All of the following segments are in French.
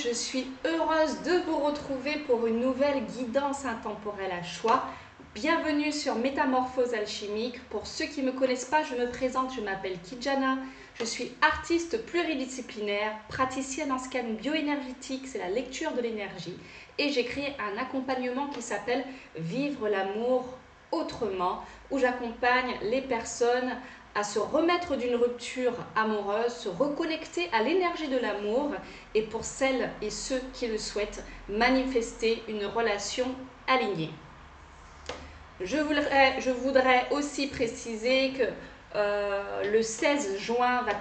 je suis heureuse de vous retrouver pour une nouvelle guidance intemporelle à choix. Bienvenue sur Métamorphose alchimique. Pour ceux qui ne me connaissent pas, je me présente, je m'appelle Kijana. Je suis artiste pluridisciplinaire, praticienne en scan bioénergétique, c'est la lecture de l'énergie. Et j'ai créé un accompagnement qui s'appelle Vivre l'amour autrement, où j'accompagne les personnes à se remettre d'une rupture amoureuse, se reconnecter à l'énergie de l'amour et pour celles et ceux qui le souhaitent, manifester une relation alignée. Je voudrais aussi préciser que le 16 juin va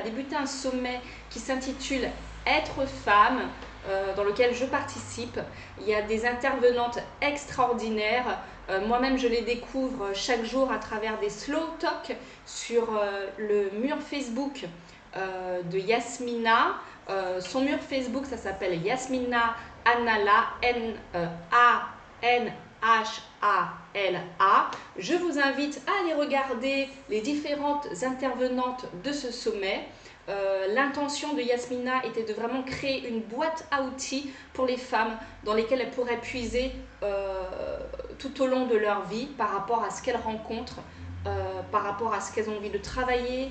débuter un sommet qui s'intitule Être femme, dans lequel je participe. Il y a des intervenantes extraordinaires. Moi-même, je les découvre chaque jour à travers des slow talk sur le mur Facebook de Yasmina. Son mur Facebook, ça s'appelle Yasmina Annala, N-A-N-H-A-L-A. Je vous invite à aller regarder les différentes intervenantes de ce sommet. L'intention de Yasmina était de vraiment créer une boîte à outils pour les femmes dans lesquelles elles pourraient puiser tout au long de leur vie par rapport à ce qu'elles rencontrent, par rapport à ce qu'elles ont envie de travailler,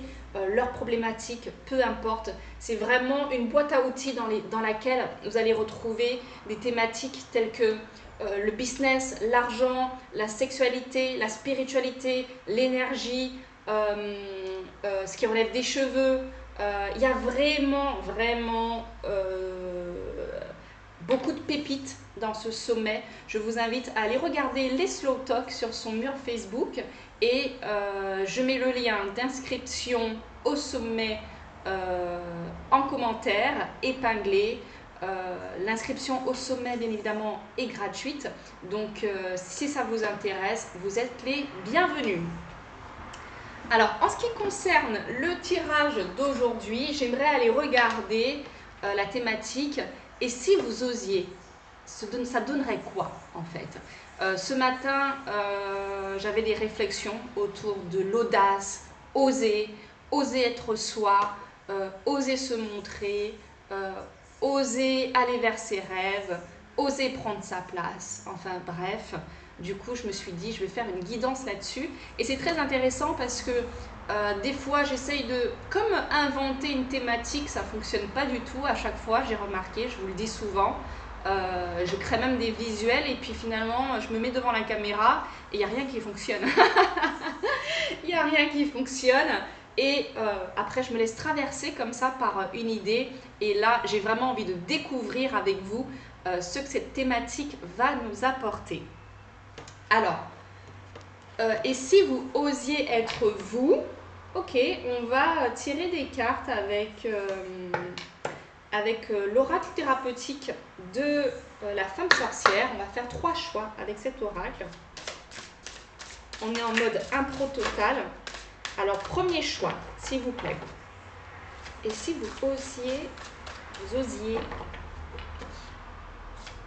leurs problématiques, peu importe. C'est vraiment une boîte à outils dans laquelle vous allez retrouver des thématiques telles que le business, l'argent, la sexualité, la spiritualité, l'énergie, ce qui relève des cheveux. Il y a vraiment beaucoup de pépites dans ce sommet. Je vous invite à aller regarder les slow talk sur son mur Facebook et je mets le lien d'inscription au sommet en commentaire épinglé. L'inscription au sommet, bien évidemment, est gratuite. Donc, si ça vous intéresse, vous êtes les bienvenus. Alors, en ce qui concerne le tirage d'aujourd'hui, j'aimerais aller regarder la thématique. Et si vous osiez, ça donnerait quoi, en fait? Ce matin, j'avais des réflexions autour de l'audace, oser être soi, oser se montrer, oser aller vers ses rêves, oser prendre sa place, enfin bref. Du coup, je me suis dit, je vais faire une guidance là-dessus. Et c'est très intéressant parce que des fois, j'essaye de... Comme inventer une thématique, ça ne fonctionne pas du tout à chaque fois, j'ai remarqué, je vous le dis souvent. Je crée même des visuels et puis finalement, je me mets devant la caméra et il n'y a rien qui fonctionne. Il n'y a rien qui fonctionne. Et après, je me laisse traverser comme ça par une idée. Et là, j'ai vraiment envie de découvrir avec vous ce que cette thématique va nous apporter. Alors, et si vous osiez être vous, ok, on va tirer des cartes avec l'oracle thérapeutique de la femme sorcière. On va faire 3 choix avec cet oracle. On est en mode impro total. Alors, premier choix, s'il vous plaît. Et si vous osiez,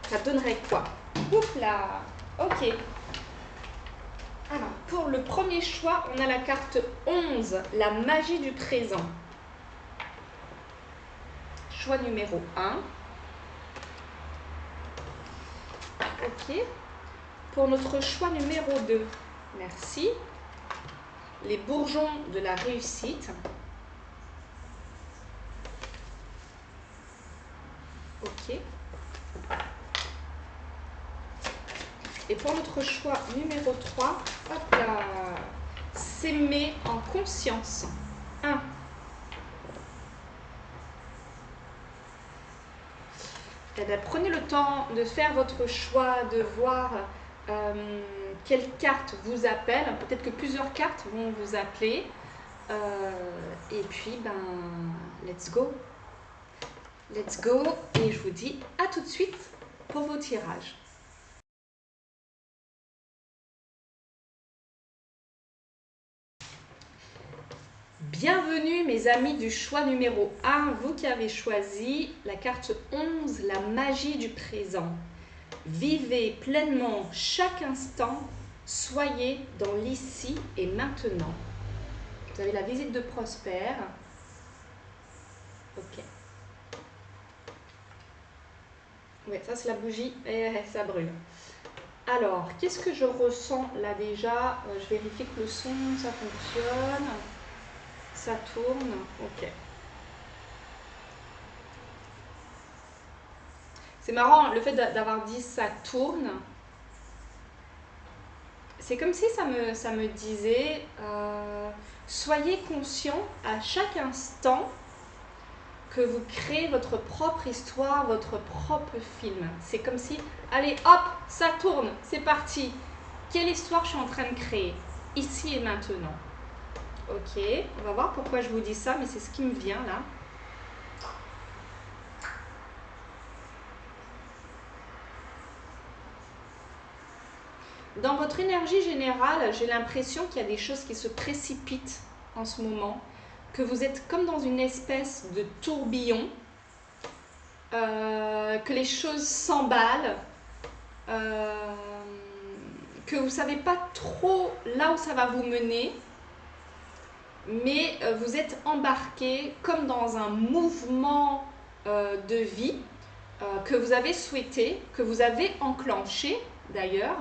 ça donnerait quoi? Oups là. Ok. Alors, pour le premier choix, on a la carte 11, la magie du présent. Choix numéro 1. Ok. Pour notre choix numéro 2, merci. Les bourgeons de la réussite. Ok. Et pour notre choix numéro 3, hop là, s'aimer en conscience. 1. Eh bien, prenez le temps de faire votre choix, de voir quelle carte vous appelle. Peut-être que plusieurs cartes vont vous appeler. Et puis, let's go. Let's go. Et je vous dis à tout de suite pour vos tirages. Bienvenue mes amis du choix numéro 1, vous qui avez choisi la carte 11, la magie du présent. Vivez pleinement chaque instant, soyez dans l'ici et maintenant. Vous avez la visite de Prosper. Ok. Ouais, ça c'est la bougie et ça brûle. Alors, qu'est-ce que je ressens là déjà? Je vérifie que le son, ça fonctionne. Ça tourne. Ok. C'est marrant, le fait d'avoir dit ça tourne, c'est comme si ça me disait soyez conscient à chaque instant que vous créez votre propre histoire, votre propre film. C'est comme si, allez hop, ça tourne, c'est parti. Quelle histoire je suis en train de créer, ici et maintenant. Ok, on va voir pourquoi je vous dis ça, mais c'est ce qui me vient là. Dans votre énergie générale, j'ai l'impression qu'il y a des choses qui se précipitent en ce moment, que vous êtes comme dans une espèce de tourbillon, que les choses s'emballent, que vous ne savez pas trop là où ça va vous mener, mais vous êtes embarqué comme dans un mouvement de vie que vous avez souhaité, que vous avez enclenché d'ailleurs.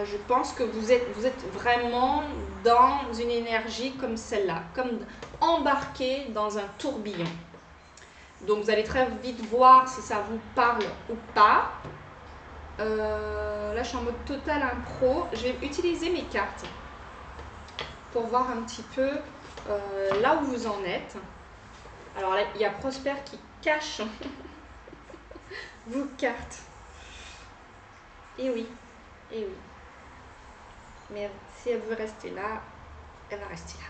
Je pense que vous êtes vraiment dans une énergie comme celle-là, comme embarqué dans un tourbillon. Donc vous allez très vite voir si ça vous parle ou pas. Là je suis en mode total impro. Je vais utiliser mes cartes pour voir un petit peu là où vous en êtes. Alors là il y a Prosper qui cache vos cartes. Et oui, et oui. Mais si elle veut rester là, elle va rester là.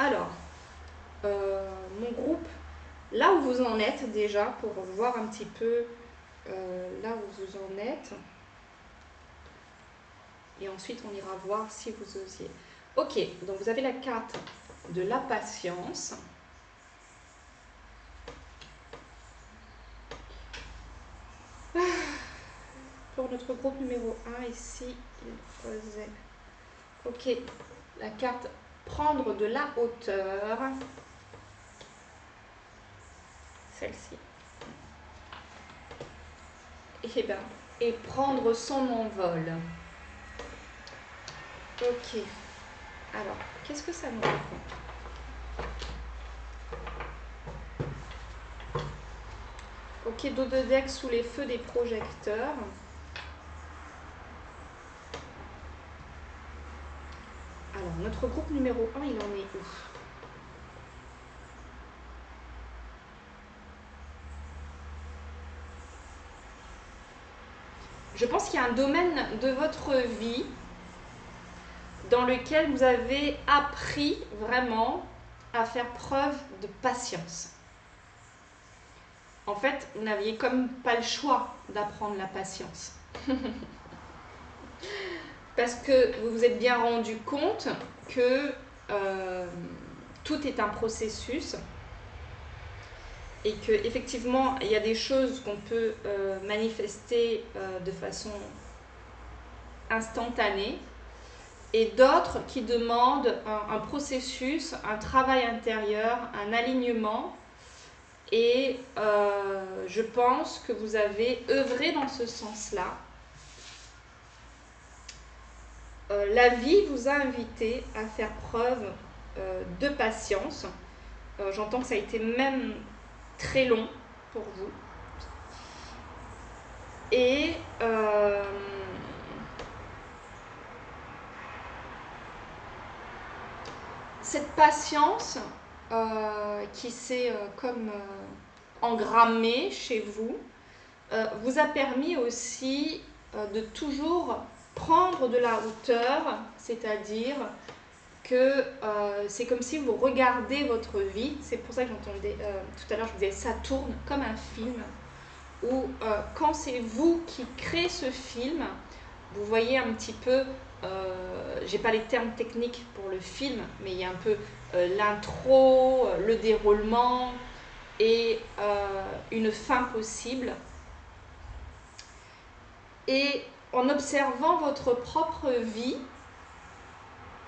Alors, mon groupe, là où vous en êtes déjà, pour voir un petit peu là où vous en êtes. Et ensuite, on ira voir si vous osiez. Ok, donc vous avez la carte de la patience. Pour notre groupe numéro 1, ici, il faisait... Ok, la carte prendre de la hauteur. Celle-ci. Et prendre son envol. Ok. Alors, qu'est-ce que ça nous raconte? Ok, dos de deck sous les feux des projecteurs. Alors, notre groupe numéro 1, il en est où? Je pense qu'il y a un domaine de votre vie dans lequel vous avez appris vraiment à faire preuve de patience. En fait, vous n'aviez comme pas le choix d'apprendre la patience. Parce que vous vous êtes bien rendu compte que tout est un processus et qu'effectivement, il y a des choses qu'on peut manifester de façon instantanée et d'autres qui demandent un processus, un travail intérieur, un alignement. Et je pense que vous avez œuvré dans ce sens-là. La vie vous a invité à faire preuve de patience. J'entends que ça a été même très long pour vous. Et cette patience qui s'est comme engrammée chez vous vous a permis aussi de toujours prendre de la hauteur, c'est-à-dire que c'est comme si vous regardez votre vie. C'est pour ça que j'entendais tout à l'heure, je vous disais, ça tourne comme un film, où quand c'est vous qui créez ce film, vous voyez un petit peu, j'ai pas les termes techniques pour le film, mais il y a un peu l'intro, le déroulement et une fin possible. Et en observant votre propre vie,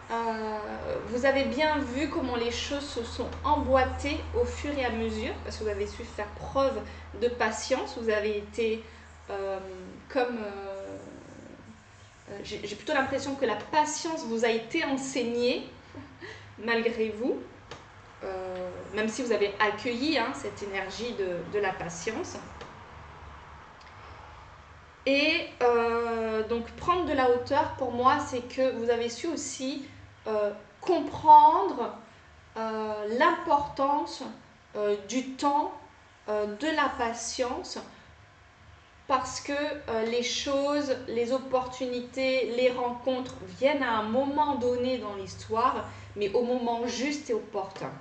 vous avez bien vu comment les choses se sont emboîtées au fur et à mesure, parce que vous avez su faire preuve de patience, vous avez été comme... j'ai plutôt l'impression que la patience vous a été enseignée, malgré vous, même si vous avez accueilli cette énergie de la patience. Et donc prendre de la hauteur, pour moi, c'est que vous avez su aussi comprendre l'importance du temps, de la patience, parce que les choses, les opportunités, les rencontres viennent à un moment donné dans l'histoire, mais au moment juste et opportun.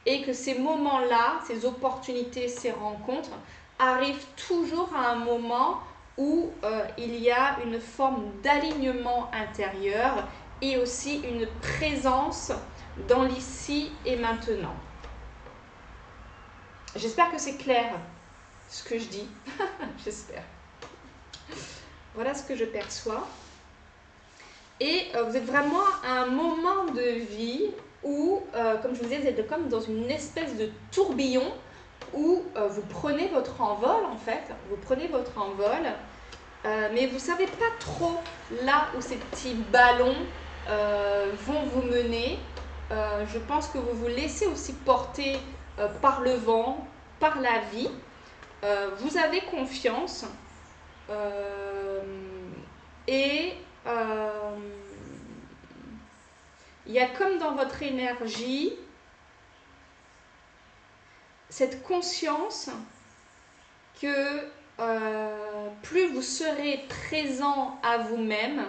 Et que ces moments-là, ces opportunités, ces rencontres, arrivent toujours à un moment où il y a une forme d'alignement intérieur et aussi une présence dans l'ici et maintenant. J'espère que c'est clair ce que je dis. J'espère. Voilà ce que je perçois. Et vous êtes vraiment à un moment de vie où, comme je vous disais, vous êtes comme dans une espèce de tourbillon où vous prenez votre envol en fait. Vous prenez votre envol, mais vous ne savez pas trop là où ces petits ballons vont vous mener. Je pense que vous vous laissez aussi porter par le vent, par la vie. Vous avez confiance et il y a comme dans votre énergie cette conscience que plus vous serez présent à vous-même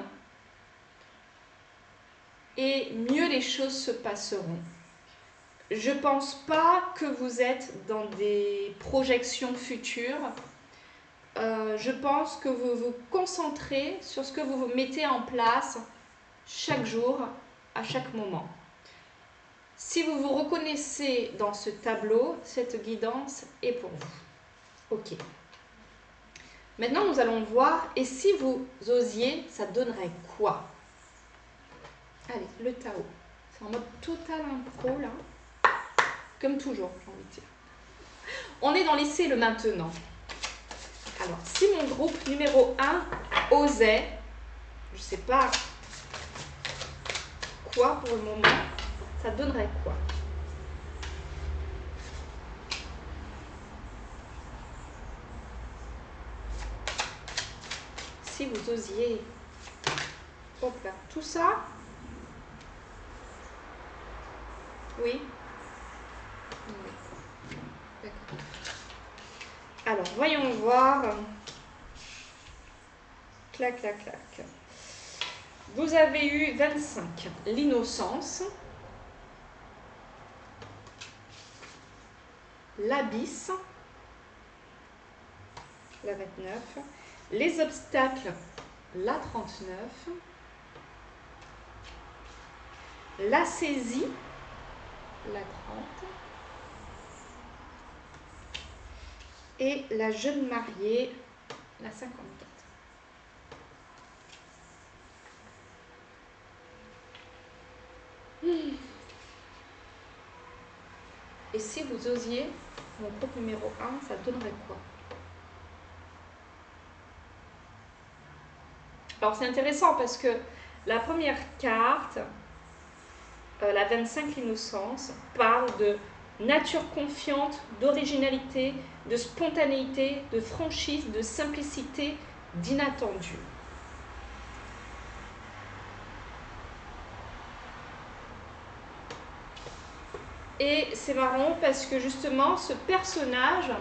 et mieux les choses se passeront. Je ne pense pas que vous êtes dans des projections futures. Je pense que vous vous concentrez sur ce que vous vous mettez en place chaque jour, à chaque moment. Si vous vous reconnaissez dans ce tableau, cette guidance est pour vous. Ok. Maintenant, nous allons voir, et si vous osiez, ça donnerait quoi? Allez, le Tao. C'est en mode total impro, là. Comme toujours, j'ai envie de dire. On est dans l'essai le maintenant. Alors, si mon groupe numéro 1 osait, je ne sais pas quoi pour le moment, ça donnerait quoi? Si vous osiez, hop là, tout ça, oui. D'accord. Alors, voyons voir. Clac, clac, clac. Vous avez eu 25, l'innocence, l'abysse, la 29, les obstacles, la 39, la saisie, la 30, et la jeune mariée, la 54. Et si vous osiez, mon groupe numéro 1, ça donnerait quoi? Alors c'est intéressant parce que la première carte, la 25, l'innocence, parle de nature confiante, d'originalité, de spontanéité, de franchise, de simplicité, d'inattendu. Et c'est marrant parce que justement ce personnage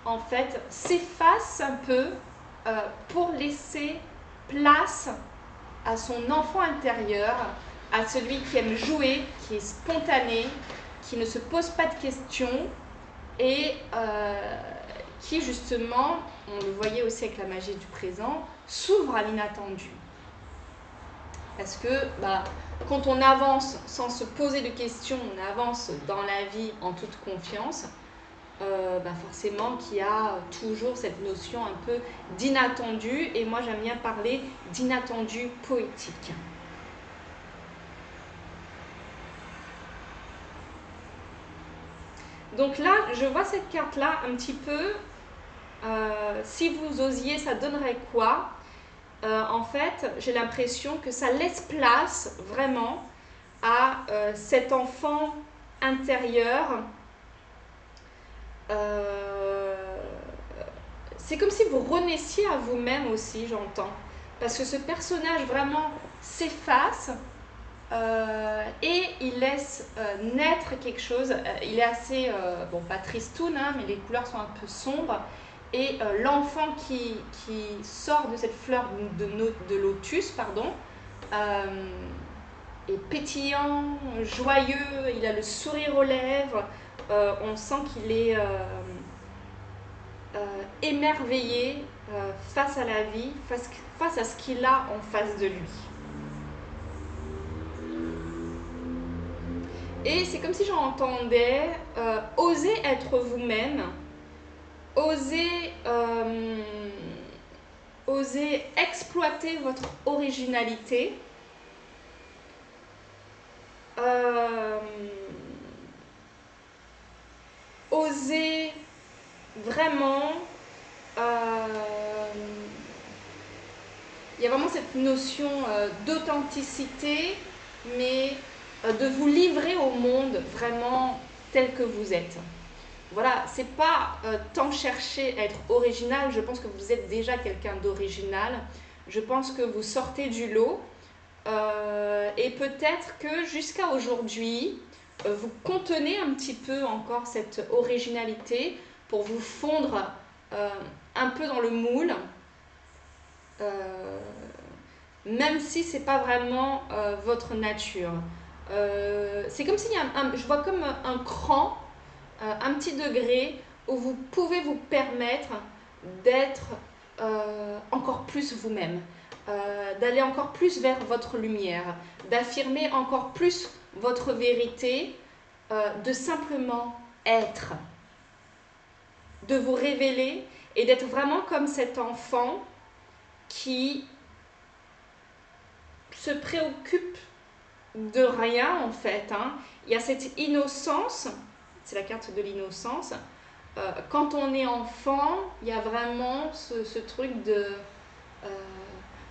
en fait s'efface un peu pour laisser place à son enfant intérieur, à celui qui aime jouer, qui est spontané, qui ne se pose pas de questions et qui justement, on le voyait aussi avec la magie du présent, s'ouvre à l'inattendu. Parce que quand on avance sans se poser de questions, on avance dans la vie en toute confiance, forcément qu'il y a toujours cette notion un peu d'inattendu, et moi j'aime bien parler d'inattendu poétique. Donc là, je vois cette carte-là un petit peu, si vous osiez, ça donnerait quoi? En fait, j'ai l'impression que ça laisse place vraiment à cet enfant intérieur. C'est comme si vous renaissiez à vous-même aussi, j'entends. Parce que ce personnage vraiment s'efface et il laisse naître quelque chose. Il est assez, bon, pas tristoun, hein, mais les couleurs sont un peu sombres. Et l'enfant qui sort de cette fleur de lotus, pardon, est pétillant, joyeux, il a le sourire aux lèvres. On sent qu'il est émerveillé face à la vie, face à ce qu'il a en face de lui. Et c'est comme si j'entendais oser être vous-même, oser exploiter votre originalité, oser vraiment, il y a vraiment cette notion d'authenticité, mais de vous livrer au monde vraiment tel que vous êtes. Voilà, c'est pas tant chercher à être original, je pense que vous êtes déjà quelqu'un d'original. Je pense que vous sortez du lot et peut-être que jusqu'à aujourd'hui, vous contenez un petit peu encore cette originalité pour vous fondre un peu dans le moule, même si c'est pas vraiment votre nature. C'est comme s'il y a je vois comme un cran, un petit degré où vous pouvez vous permettre d'être encore plus vous-même, d'aller encore plus vers votre lumière, d'affirmer encore plus votre vérité, de simplement être, de vous révéler et d'être vraiment comme cet enfant qui se préoccupe de rien en fait. Hein. Il y a cette innocence, c'est la carte de l'innocence. Quand on est enfant, il y a vraiment ce truc de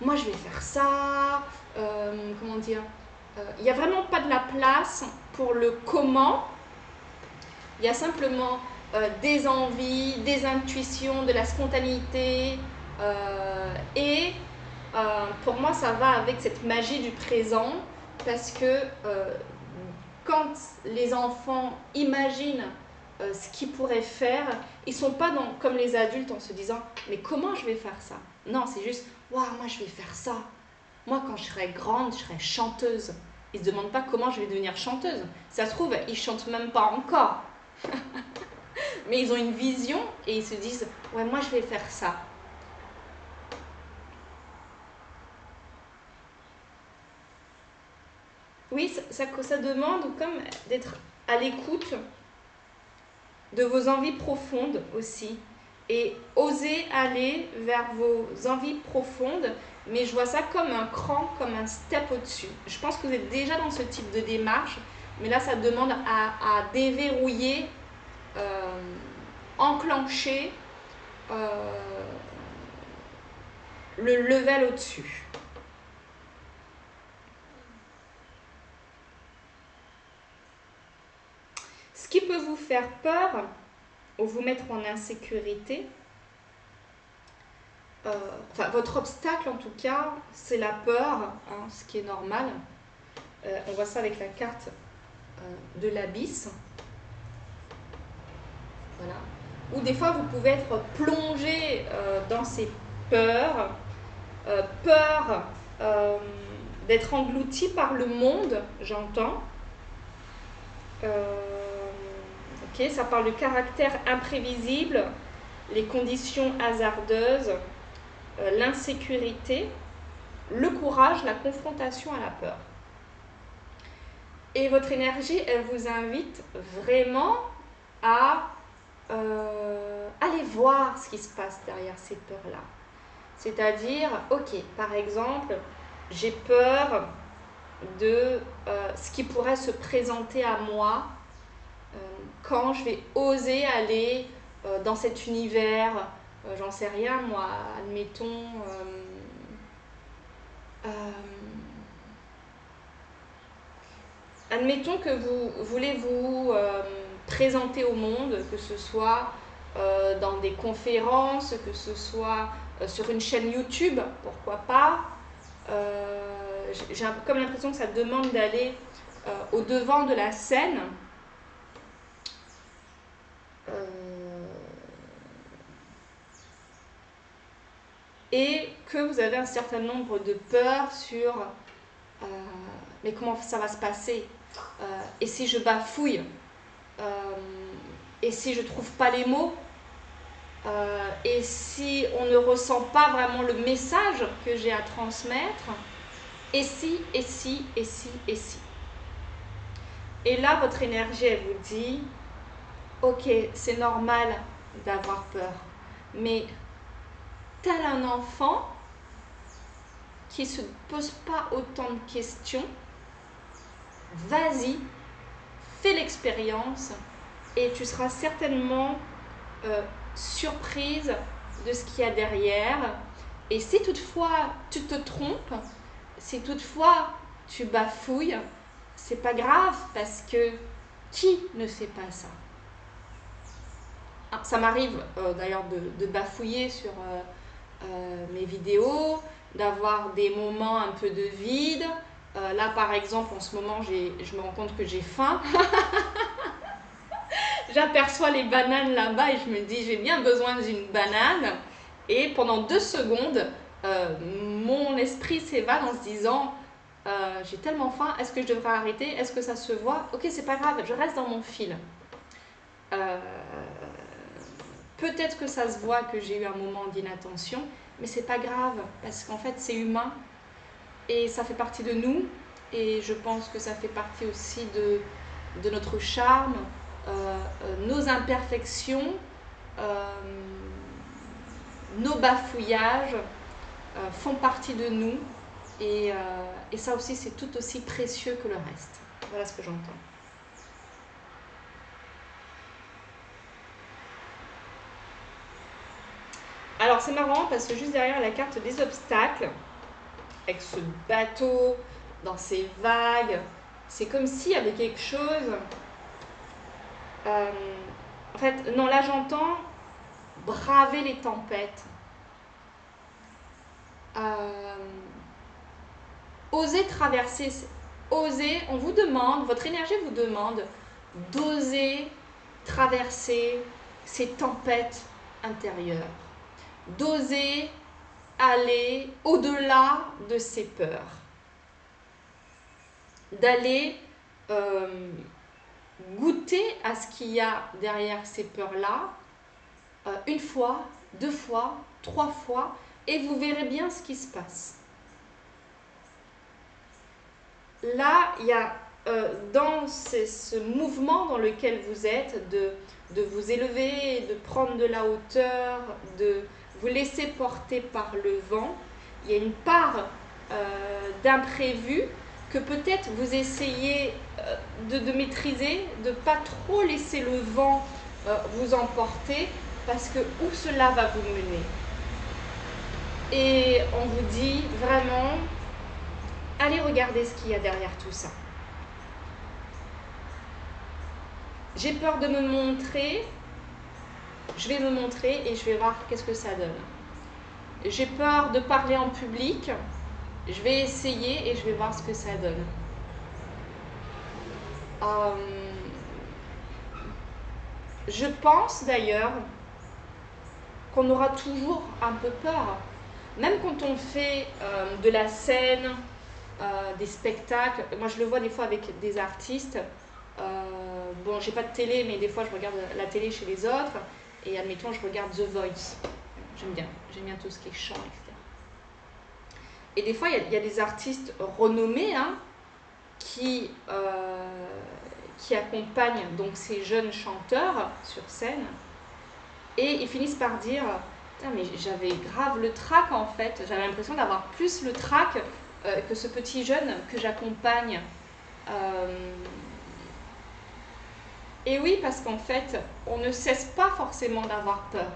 moi je vais faire ça, comment dire, il n'y a vraiment pas de la place pour le comment, il y a simplement des envies, des intuitions, de la spontanéité et pour moi ça va avec cette magie du présent parce que quand les enfants imaginent ce qu'ils pourraient faire, ils ne sont pas comme les adultes en se disant mais comment je vais faire ça? Non, c'est juste waouh, moi je vais faire ça. Moi quand je serai grande, je serai chanteuse. Ils ne se demandent pas comment je vais devenir chanteuse. Ça se trouve, ils ne chantent même pas encore. Mais ils ont une vision et ils se disent ouais, moi je vais faire ça. Oui, ça demande comme d'être à l'écoute de vos envies profondes aussi et oser aller vers vos envies profondes, mais je vois ça comme un cran, comme un step au-dessus. Je pense que vous êtes déjà dans ce type de démarche, mais là ça demande à déverrouiller, enclencher le level au-dessus. Ce qui peut vous faire peur ou vous mettre en insécurité, enfin votre obstacle en tout cas, c'est la peur, hein, ce qui est normal. On voit ça avec la carte de l'abysse. Voilà. Ou des fois vous pouvez être plongé dans ces peurs, peur d'être englouti par le monde, j'entends. Ok, ça parle de caractère imprévisible, les conditions hasardeuses, l'insécurité, le courage, la confrontation à la peur. Et votre énergie, elle vous invite vraiment à aller voir ce qui se passe derrière ces peurs-là. C'est-à-dire, ok, par exemple, j'ai peur de ce qui pourrait se présenter à moi quand je vais oser aller dans cet univers, j'en sais rien moi, admettons, admettons que vous voulez vous présenter au monde, que ce soit dans des conférences, que ce soit sur une chaîne YouTube, pourquoi pas. J'ai comme l'impression que ça demande d'aller au devant de la scène. Et que vous avez un certain nombre de peurs sur mais comment ça va se passer, et si je bafouille, et si je trouve pas les mots, et si on ne ressent pas vraiment le message que j'ai à transmettre, et si, et si, et si, et si. Et là, votre énergie, elle vous dit, ok, c'est normal d'avoir peur, mais tel un enfant qui ne se pose pas autant de questions, vas-y, fais l'expérience et tu seras certainement surprise de ce qu'il y a derrière. Et si toutefois tu te trompes, si toutefois tu bafouilles, c'est pas grave parce que qui ne fait pas ça? Ça m'arrive d'ailleurs de bafouiller sur mes vidéos, d'avoir des moments un peu de vide. Là par exemple en ce moment je me rends compte que j'ai faim. J'aperçois les bananes là-bas et je me dis j'ai bien besoin d'une banane. Et pendant 2 secondes, mon esprit s'évade en se disant j'ai tellement faim, est-ce que je devrais arrêter? Est-ce que ça se voit? Ok, c'est pas grave, je reste dans mon fil. Peut-être que ça se voit que j'ai eu un moment d'inattention, mais c'est pas grave parce qu'en fait c'est humain et ça fait partie de nous. Et je pense que ça fait partie aussi de notre charme, nos imperfections, nos bafouillages font partie de nous et ça aussi c'est tout aussi précieux que le reste. Voilà ce que j'entends. Alors c'est marrant parce que juste derrière la carte des obstacles, avec ce bateau dans ces vagues, c'est comme s'il y avait quelque chose. En fait, non, là j'entends braver les tempêtes. Oser traverser, oser, on vous demande, votre énergie vous demande d'oser traverser ces tempêtes intérieures, d'oser aller au-delà de ces peurs, d'aller goûter à ce qu'il y a derrière ces peurs-là, une fois, 2 fois, 3 fois, et vous verrez bien ce qui se passe. Là, il y a dans ce mouvement dans lequel vous êtes, de vous élever, de prendre de la hauteur, de vous laisser porter par le vent, il y a une part d'imprévu que peut-être vous essayez de maîtriser, de ne pas trop laisser le vent vous emporter, parce que où cela va vous mener. Et on vous dit vraiment, allez regarder ce qu'il y a derrière tout ça. J'ai peur de me montrer, je vais me montrer et je vais voir qu'est-ce que ça donne. J'ai peur de parler en public, je vais essayer et je vais voir ce que ça donne. Je pense d'ailleurs qu'on aura toujours un peu peur. Même quand on fait de la scène, des spectacles, moi je le vois des fois avec des artistes. Bon, j'ai pas de télé, mais des fois je regarde la télé chez les autres. Et admettons, je regarde The Voice. J'aime bien tout ce qui est chant, etc. Et des fois, il y a des artistes renommés qui accompagnent donc ces jeunes chanteurs sur scène. Et ils finissent par dire mais j'avais grave le trac en fait. J'avais l'impression d'avoir plus le trac que ce petit jeune que j'accompagne. Et oui, parce qu'en fait, on ne cesse pas forcément d'avoir peur.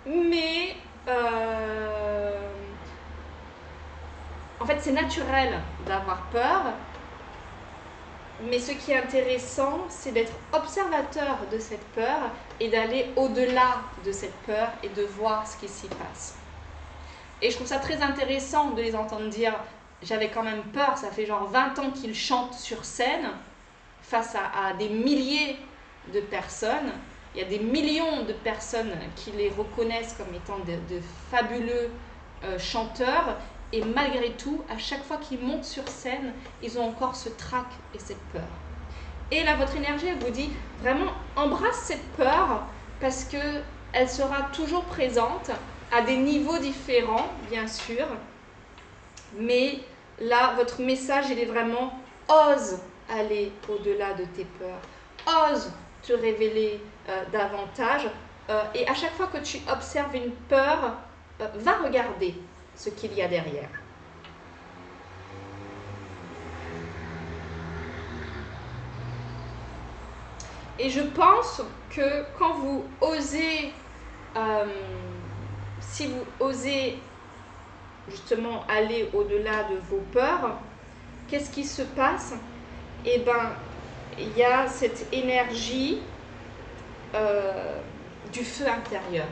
Mais en fait, c'est naturel d'avoir peur. Mais ce qui est intéressant, c'est d'être observateur de cette peur et d'aller au-delà de cette peur et de voir ce qui s'y passe. Et je trouve ça très intéressant de les entendre dire « j'avais quand même peur, ça fait genre 20 ans qu'ils chantent sur scène face à des milliers de personnes. Il y a des millions de personnes qui les reconnaissent comme étant de fabuleux chanteurs. Et malgré tout, à chaque fois qu'ils montent sur scène, ils ont encore ce trac et cette peur. Et là, votre énergie, elle vous dit vraiment embrasse cette peur parce qu'elle sera toujours présente à des niveaux différents, bien sûr. Mais là, votre message, il est vraiment ose aller au-delà de tes peurs. Ose te révéler davantage. Et à chaque fois que tu observes une peur, va regarder ce qu'il y a derrière. Et je pense que quand vous osez, si vous osez justement aller au-delà de vos peurs, qu'est-ce qui se passe? Eh bien, il y a cette énergie du feu intérieur.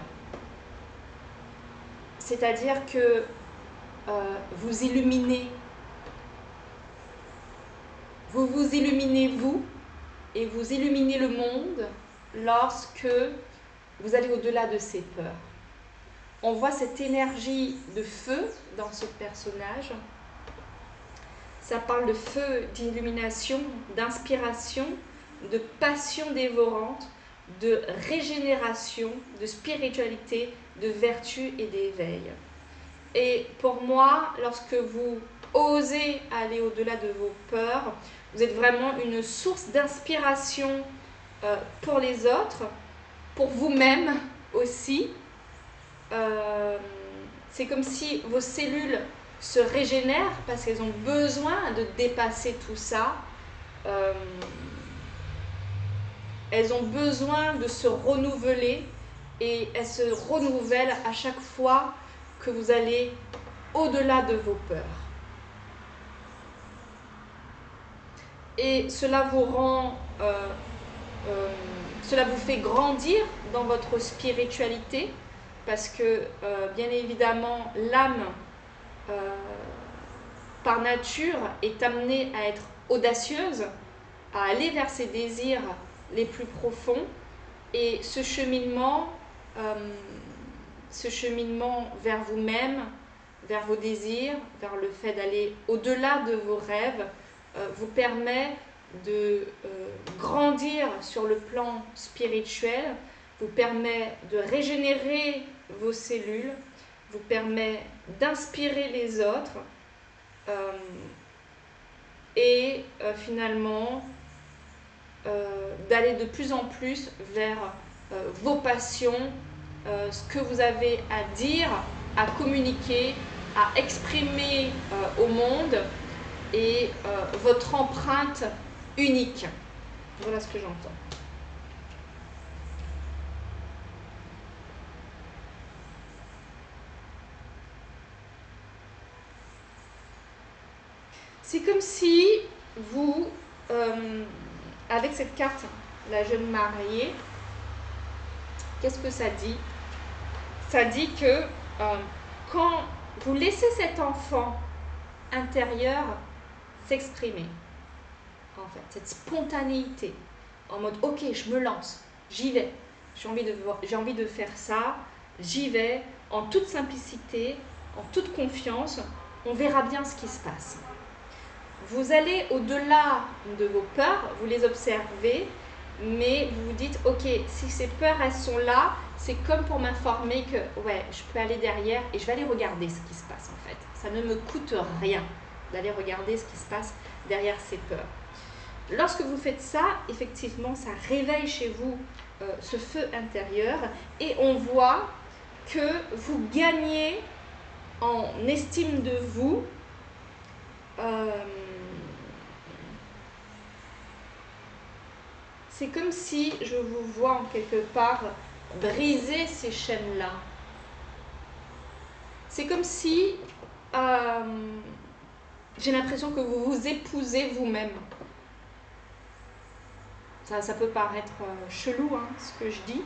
C'est-à-dire que vous illuminez, vous vous illuminez vous et vous illuminez le monde lorsque vous allez au-delà de ces peurs. On voit cette énergie de feu dans ce personnage. Ça parle de feu, d'illumination, d'inspiration, de passion dévorante, de régénération, de spiritualité, de vertu et d'éveil. Et pour moi, lorsque vous osez aller au-delà de vos peurs, vous êtes vraiment une source d'inspiration pour les autres, pour vous-même aussi. C'est comme si vos cellules se régénèrent parce qu'elles ont besoin de dépasser tout ça. Elles ont besoin de se renouveler et elles se renouvellent à chaque fois que vous allez au-delà de vos peurs. Et cela vous rend, cela vous fait grandir dans votre spiritualité parce que, bien évidemment, l'âme, par nature, est amenée à être audacieuse, à aller vers ses désirs les plus profonds. Et ce cheminement vers vous-même, vers vos désirs, vers le fait d'aller au-delà de vos rêves, vous permet de grandir sur le plan spirituel, vous permet de régénérer vos cellules, vous permet d'inspirer les autres et finalement d'aller de plus en plus vers vos passions, ce que vous avez à dire, à communiquer, à exprimer au monde et votre empreinte unique. Voilà ce que j'entends. C'est comme si vous, avec cette carte, la jeune mariée, qu'est-ce que ça dit? Ça dit que quand vous laissez cet enfant intérieur s'exprimer, en fait, cette spontanéité, en mode « ok, je me lance, j'y vais, j'ai envie de faire ça, j'y vais, en toute simplicité, en toute confiance, on verra bien ce qui se passe ». Vous allez au-delà de vos peurs, vous les observez, mais vous vous dites, ok, si ces peurs, elles sont là, c'est comme pour m'informer que, ouais, je peux aller derrière et je vais aller regarder ce qui se passe en fait. Ça ne me coûte rien d'aller regarder ce qui se passe derrière ces peurs. Lorsque vous faites ça, effectivement, ça réveille chez vous ce feu intérieur et on voit que vous gagnez en estime de vous c'est comme si je vous vois en quelque part briser ces chaînes-là. C'est comme si j'ai l'impression que vous vous épousez vous-même. Ça peut paraître chelou, hein, ce que je dis.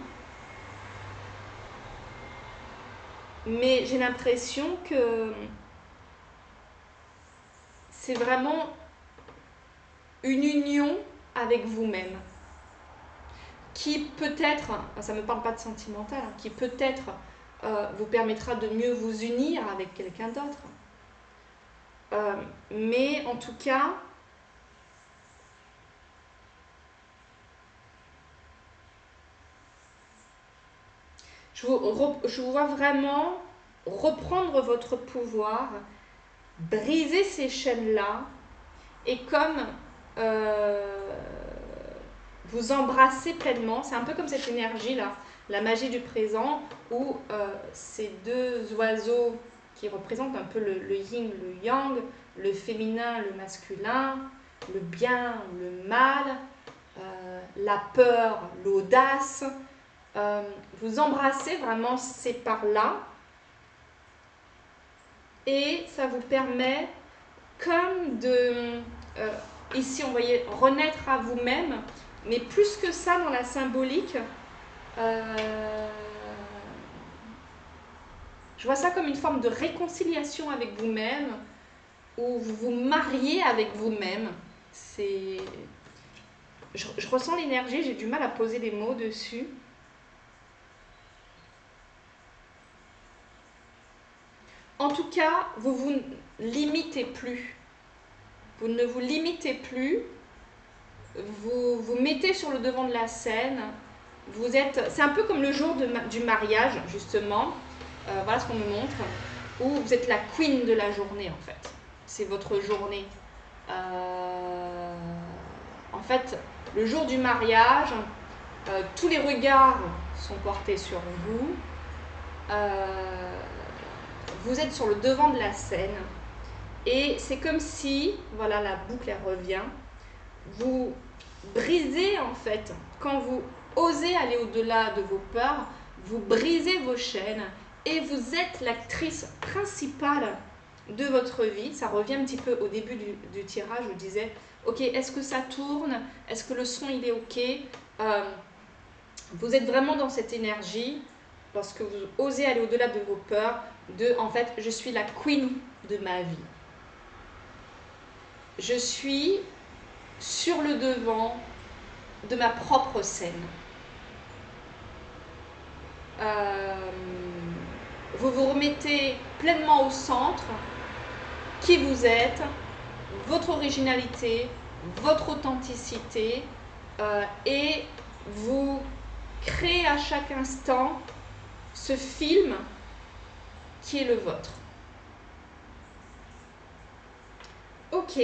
Mais j'ai l'impression que c'est vraiment une union avec vous-même qui peut-être, ça ne me parle pas de sentimental, hein, qui peut-être vous permettra de mieux vous unir avec quelqu'un d'autre. Mais en tout cas, je vous vois vraiment reprendre votre pouvoir, briser ces chaînes-là et comme vous embrasser pleinement. C'est un peu comme cette énergie-là, la magie du présent, où ces deux oiseaux qui représentent un peu le yin, le yang, le féminin, le masculin, le bien, le mal, la peur, l'audace. Vous embrassez vraiment ces parts-là et ça vous permet comme de, ici on voyait renaître à vous-même, mais plus que ça dans la symbolique, je vois ça comme une forme de réconciliation avec vous-même, où vous vous mariez avec vous-même. Je ressens l'énergie, j'ai du mal à poser des mots dessus. En tout cas, vous vous limitez plus. Vous ne vous limitez plus. Vous vous mettez sur le devant de la scène. C'est un peu comme le jour du mariage, justement. Voilà ce qu'on me montre. Où vous êtes la queen de la journée, en fait. C'est votre journée. En fait, le jour du mariage, tous les regards sont portés sur vous. Vous êtes sur le devant de la scène. Et c'est comme si, voilà, la boucle elle revient, vous brisez en fait, quand vous osez aller au-delà de vos peurs, vous brisez vos chaînes et vous êtes l'actrice principale de votre vie. Ça revient un petit peu au début du tirage, je disais, ok, est-ce que ça tourne? Est-ce que le son il est ok? Vous êtes vraiment dans cette énergie, lorsque vous osez aller au-delà de vos peurs, en fait, je suis la queen de ma vie. Je suis sur le devant de ma propre scène. Vous vous remettez pleinement au centre, qui vous êtes, votre originalité, votre authenticité, et vous créez à chaque instant ce film qui est le vôtre. Ok.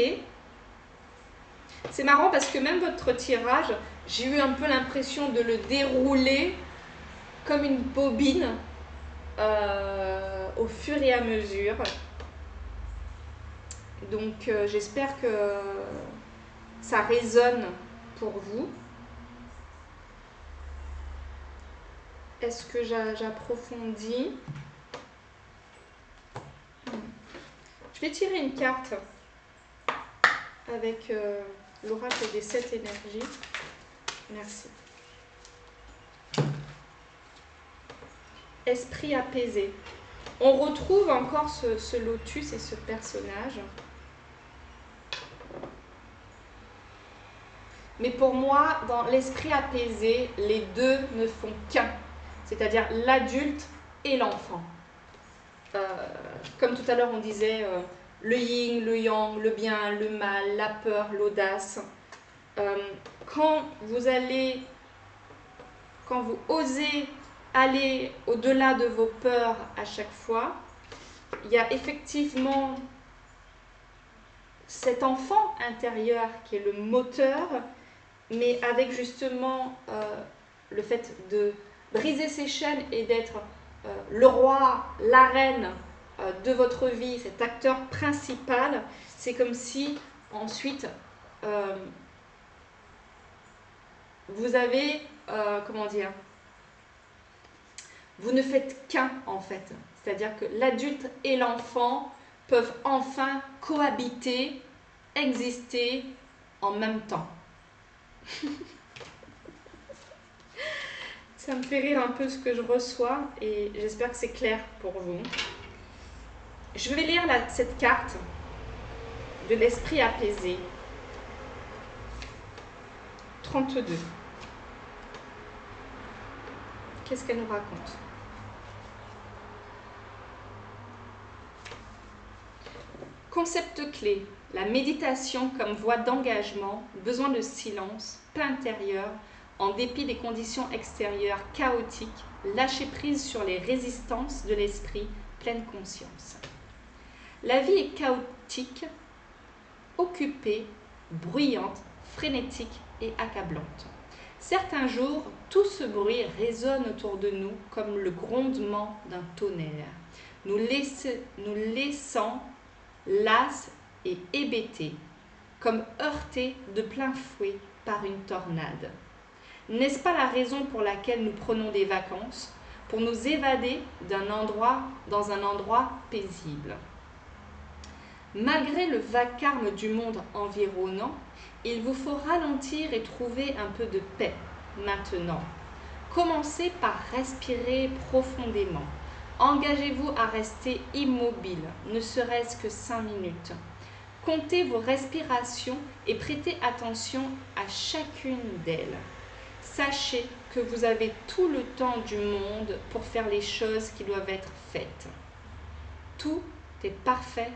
C'est marrant parce que même votre tirage, j'ai eu un peu l'impression de le dérouler comme une bobine au fur et à mesure. Donc j'espère que ça résonne pour vous. Est-ce que j'approfondis? Je vais tirer une carte avec l'oracle des 7 énergies. Merci. Esprit apaisé. On retrouve encore ce lotus et ce personnage. Mais pour moi, dans l'esprit apaisé, les deux ne font qu'un. C'est-à-dire l'adulte et l'enfant. Comme tout à l'heure on disait, le yin, le yang, le bien, le mal, la peur, l'audace. Quand vous osez aller au-delà de vos peurs à chaque fois, il y a effectivement cet enfant intérieur qui est le moteur, mais avec justement le fait de briser ses chaînes et d'être le roi, la reine de votre vie, cet acteur principal, c'est comme si ensuite vous avez, comment dire, vous ne faites qu'un en fait. C'est-à-dire que l'adulte et l'enfant peuvent enfin cohabiter, exister en même temps. Ça me fait rire un peu ce que je reçois et j'espère que c'est clair pour vous. Je vais lire cette carte de l'esprit apaisé. 32. Qu'est-ce qu'elle nous raconte? Concept clé, la méditation comme voie d'engagement, besoin de silence, paix intérieure, en dépit des conditions extérieures chaotiques, lâcher prise sur les résistances de l'esprit, pleine conscience. La vie est chaotique, occupée, bruyante, frénétique et accablante. Certains jours, tout ce bruit résonne autour de nous comme le grondement d'un tonnerre, nous laissant las et hébétés, comme heurtés de plein fouet par une tornade. N'est-ce pas la raison pour laquelle nous prenons des vacances, pour nous évader dans un endroit paisible? Malgré le vacarme du monde environnant, il vous faut ralentir et trouver un peu de paix maintenant. Commencez par respirer profondément. Engagez-vous à rester immobile, ne serait-ce que 5 minutes. Comptez vos respirations et prêtez attention à chacune d'elles. Sachez que vous avez tout le temps du monde pour faire les choses qui doivent être faites. Tout est parfait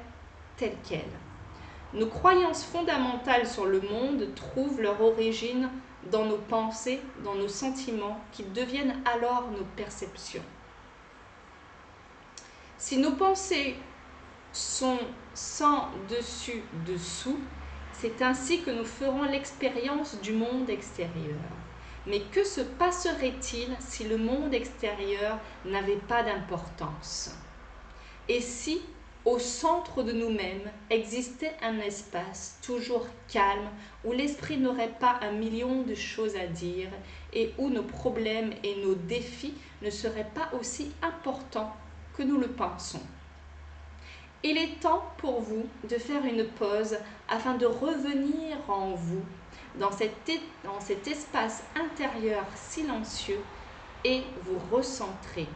tel quel. Nos croyances fondamentales sur le monde trouvent leur origine dans nos pensées, dans nos sentiments, qui deviennent alors nos perceptions. Si nos pensées sont sans dessus-dessous, c'est ainsi que nous ferons l'expérience du monde extérieur. Mais que se passerait-il si le monde extérieur n'avait pas d'importance? Et si, au centre de nous-mêmes, existait un espace toujours calme, où l'esprit n'aurait pas 1 million de choses à dire et où nos problèmes et nos défis ne seraient pas aussi importants que nous le pensons? Il est temps pour vous de faire une pause afin de revenir en vous, dans cet espace intérieur silencieux, et vous recentrer.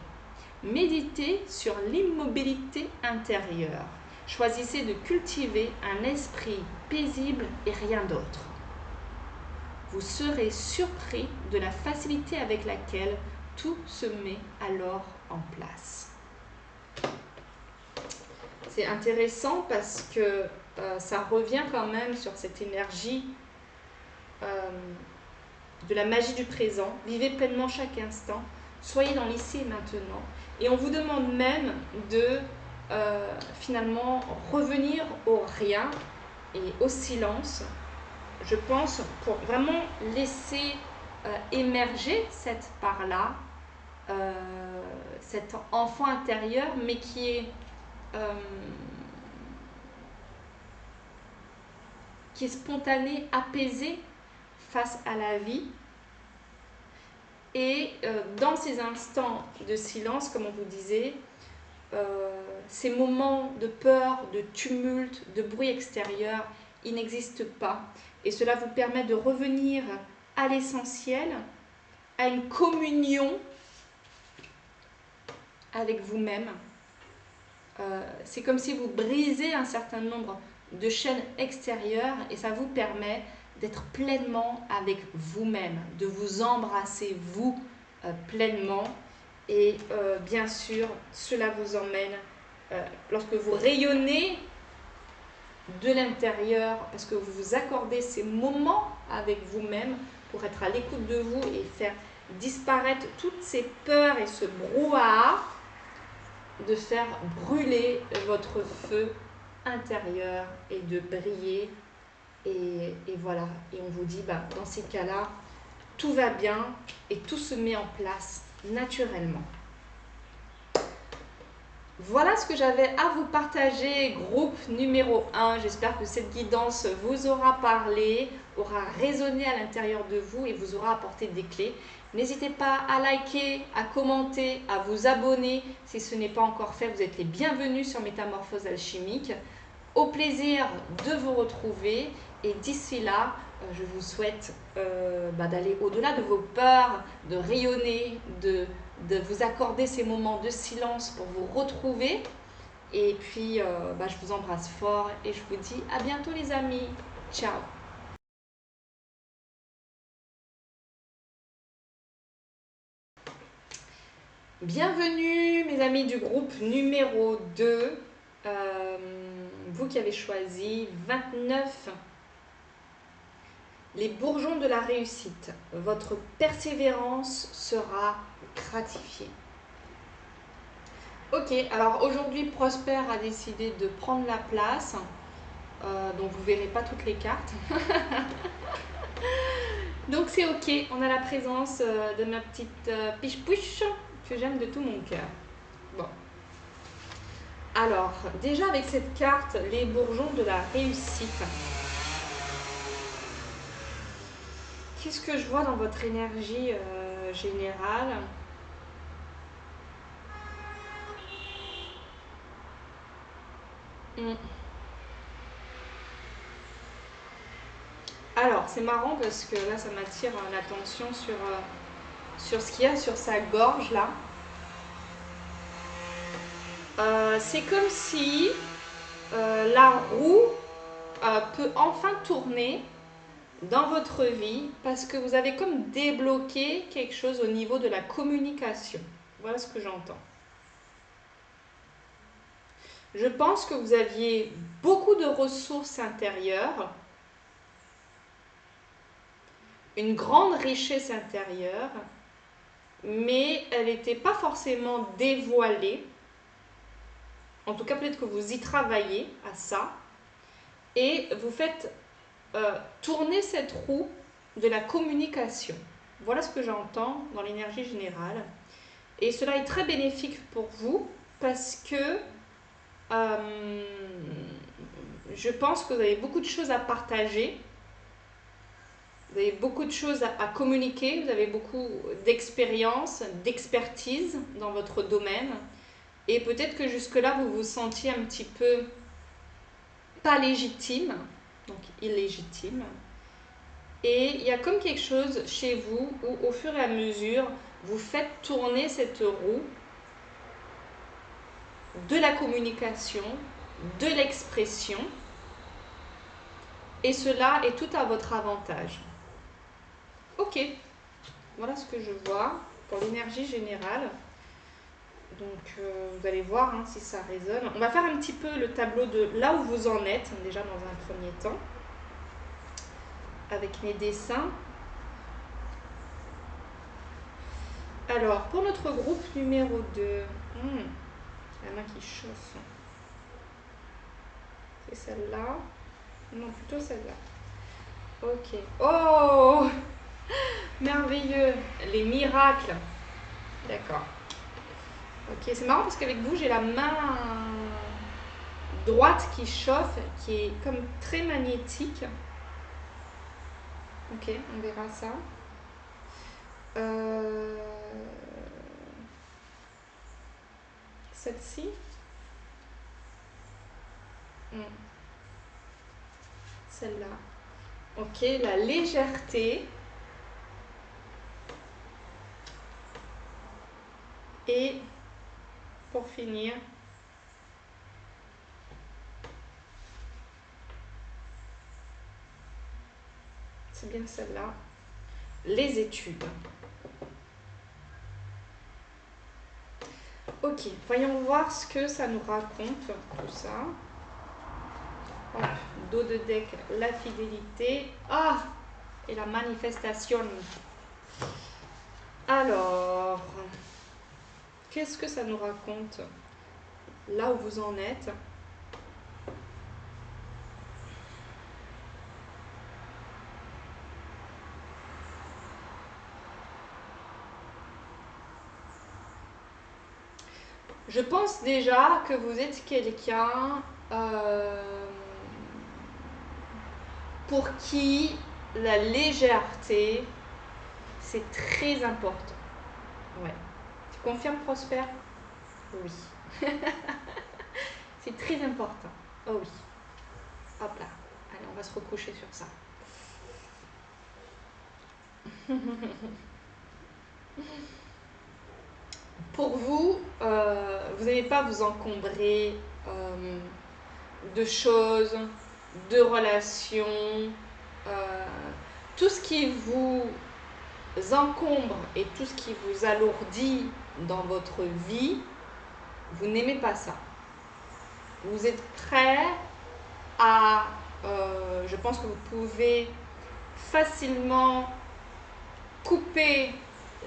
Méditez sur l'immobilité intérieure. Choisissez de cultiver un esprit paisible et rien d'autre. Vous serez surpris de la facilité avec laquelle tout se met alors en place. C'est intéressant parce que ça revient quand même sur cette énergie de la magie du présent. Vivez pleinement chaque instant. Soyez dans l'ici et maintenant. Et on vous demande même de finalement revenir au rien et au silence, je pense, pour vraiment laisser émerger cette part-là, cet enfant intérieur, mais qui est spontané, apaisé face à la vie. Et dans ces instants de silence, comme on vous disait, ces moments de peur, de tumulte, de bruit extérieur, ils n'existent pas. Et cela vous permet de revenir à l'essentiel, à une communion avec vous-même. C'est comme si vous brisez un certain nombre de chaînes extérieures et ça vous permet d'être pleinement avec vous-même, de vous embrasser vous pleinement. Et bien sûr, cela vous emmène, lorsque vous rayonnez de l'intérieur, parce que vous vous accordez ces moments avec vous-même pour être à l'écoute de vous et faire disparaître toutes ces peurs et ce brouhaha, de faire brûler votre feu intérieur et de briller. Et voilà, et on vous dit, dans ces cas-là, tout va bien et tout se met en place naturellement. Voilà ce que j'avais à vous partager, groupe numéro 1. J'espère que cette guidance vous aura parlé. aura résonné à l'intérieur de vous et vous aura apporté des clés. N'hésitez pas à liker, à commenter, à vous abonner. Si ce n'est pas encore fait, vous êtes les bienvenus sur Métamorphose Alchimique. Au plaisir de vous retrouver et d'ici là, je vous souhaite d'aller au-delà de vos peurs, de rayonner, de vous accorder ces moments de silence pour vous retrouver. Et puis, je vous embrasse fort et je vous dis à bientôt les amis. Ciao. Bienvenue mes amis du groupe numéro 2. Vous qui avez choisi 29. Les bourgeons de la réussite. Votre persévérance sera gratifiée. Ok, alors aujourd'hui Prosper a décidé de prendre la place. Donc vous ne verrez pas toutes les cartes. Donc c'est ok, on a la présence de ma petite piche-pouche que j'aime de tout mon cœur. Bon. Alors, déjà avec cette carte, les bourgeons de la réussite. Qu'est-ce que je vois dans votre énergie générale ? Alors, c'est marrant parce que là, ça m'attire l'attention sur ce qu'il y a sur sa gorge, là. C'est comme si la roue peut enfin tourner dans votre vie parce que vous avez comme débloqué quelque chose au niveau de la communication. Voilà ce que j'entends. Je pense que vous aviez beaucoup de ressources intérieures, une grande richesse intérieure, mais elle n'était pas forcément dévoilée. En tout cas, peut-être que vous y travaillez à ça. Et vous faites tourner cette roue de la communication. Voilà ce que j'entends dans l'énergie générale. Et cela est très bénéfique pour vous parce que je pense que vous avez beaucoup de choses à partager. Vous avez beaucoup de choses à communiquer. Vous avez beaucoup d'expérience, d'expertise dans votre domaine. Et peut-être que jusque-là, vous vous sentiez un petit peu pas légitime, donc illégitime. Et il y a comme quelque chose chez vous où au fur et à mesure, vous faites tourner cette roue de la communication, de l'expression. Et cela est tout à votre avantage. Ok, voilà ce que je vois pour l'énergie générale. Donc vous allez voir si ça résonne. On va faire un petit peu le tableau de là où vous en êtes, déjà dans un premier temps, avec mes dessins. Alors, pour notre groupe numéro 2, la main qui chauffe. C'est celle-là. Non, plutôt celle-là. Ok. Oh, merveilleux. Les miracles. D'accord. Ok, c'est marrant parce qu'avec vous, j'ai la main droite qui chauffe, qui est comme très magnétique. Ok, on verra ça. Celle-ci. Celle-là. Ok, la légèreté. Et pour finir, c'est bien celle-là, les études. Ok, voyons voir ce que ça nous raconte, tout ça. Hop, dos de deck, la fidélité. Ah, et la manifestation. Alors, qu'est-ce que ça nous raconte là où vous en êtes? Je pense déjà que vous êtes quelqu'un pour qui la légèreté, c'est très important. Ouais. Tu confirmes, Prosper? Oui. C'est très important. Oh oui. Hop là. Allez, on va se recoucher sur ça. Pour vous, vous n'allez pas vous encombrer de choses, de relations, tout ce qui vous encombre et tout ce qui vous alourdit dans votre vie, vous n'aimez pas ça. Vous êtes prêt à, je pense que vous pouvez facilement couper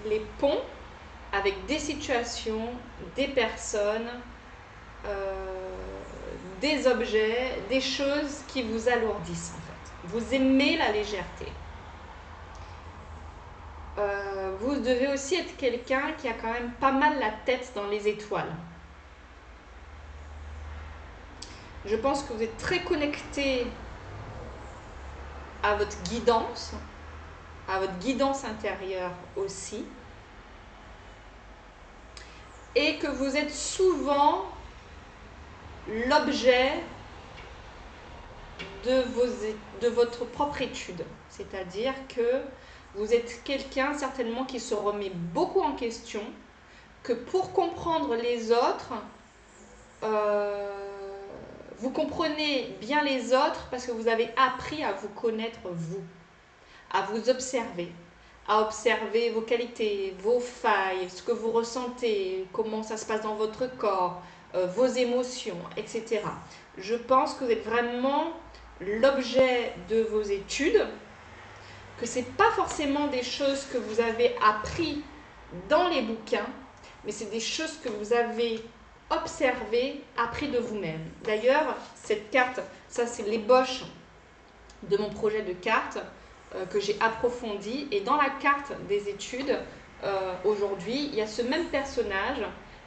les ponts avec des situations, des personnes, des objets, des choses qui vous alourdissent en fait. Vous aimez la légèreté. Vous devez aussi être quelqu'un qui a quand même pas mal la tête dans les étoiles. Je pense que vous êtes très connecté à votre guidance intérieure aussi, et que vous êtes souvent l'objet de votre propre étude. C'est-à-dire que vous êtes quelqu'un certainement qui se remet beaucoup en question, que pour comprendre les autres, vous comprenez bien les autres parce que vous avez appris à vous connaître vous, à vous observer, à observer vos qualités, vos failles, ce que vous ressentez, comment ça se passe dans votre corps, vos émotions, etc. Je pense que vous êtes vraiment l'objet de vos études, que ce n'est pas forcément des choses que vous avez appris dans les bouquins, mais c'est des choses que vous avez observées, appris de vous-même. D'ailleurs, cette carte, ça c'est l'ébauche de mon projet de carte que j'ai approfondi. Et dans la carte des études, aujourd'hui, il y a ce même personnage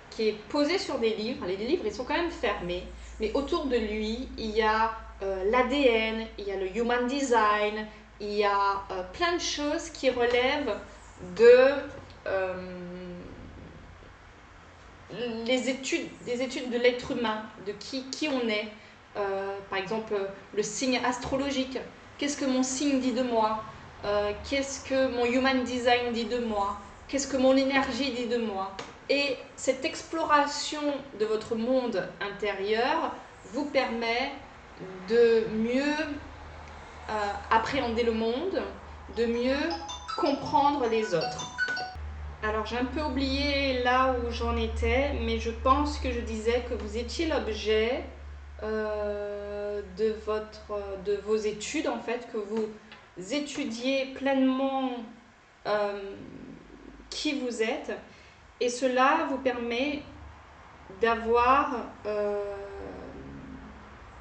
qui est posé sur des livres. Les livres, ils sont quand même fermés, mais autour de lui, il y a l'ADN, il y a le Human Design, il y a plein de choses qui relèvent de des études de l'être humain, de qui on est. Par exemple, le signe astrologique. Qu'est-ce que mon signe dit de moi? Qu'est-ce que mon Human Design dit de moi? Qu'est-ce que mon énergie dit de moi? Et cette exploration de votre monde intérieur vous permet de mieux appréhender le monde, de mieux comprendre les autres. Alors j'ai un peu oublié là où j'en étais, mais je pense que je disais que vous étiez l'objet de vos études en fait, que vous étudiez pleinement qui vous êtes, et cela vous permet d'avoir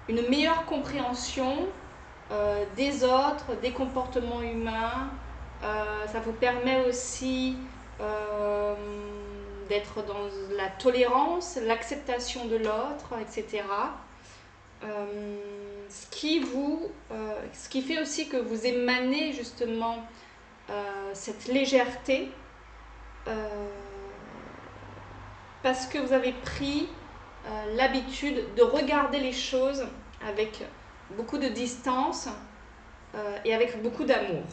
une meilleure compréhension des autres, des comportements humains. Ça vous permet aussi d'être dans la tolérance, l'acceptation de l'autre, etc. Ce qui fait aussi que vous émanez justement cette légèreté parce que vous avez pris l'habitude de regarder les choses avec beaucoup de distance et avec beaucoup d'amour.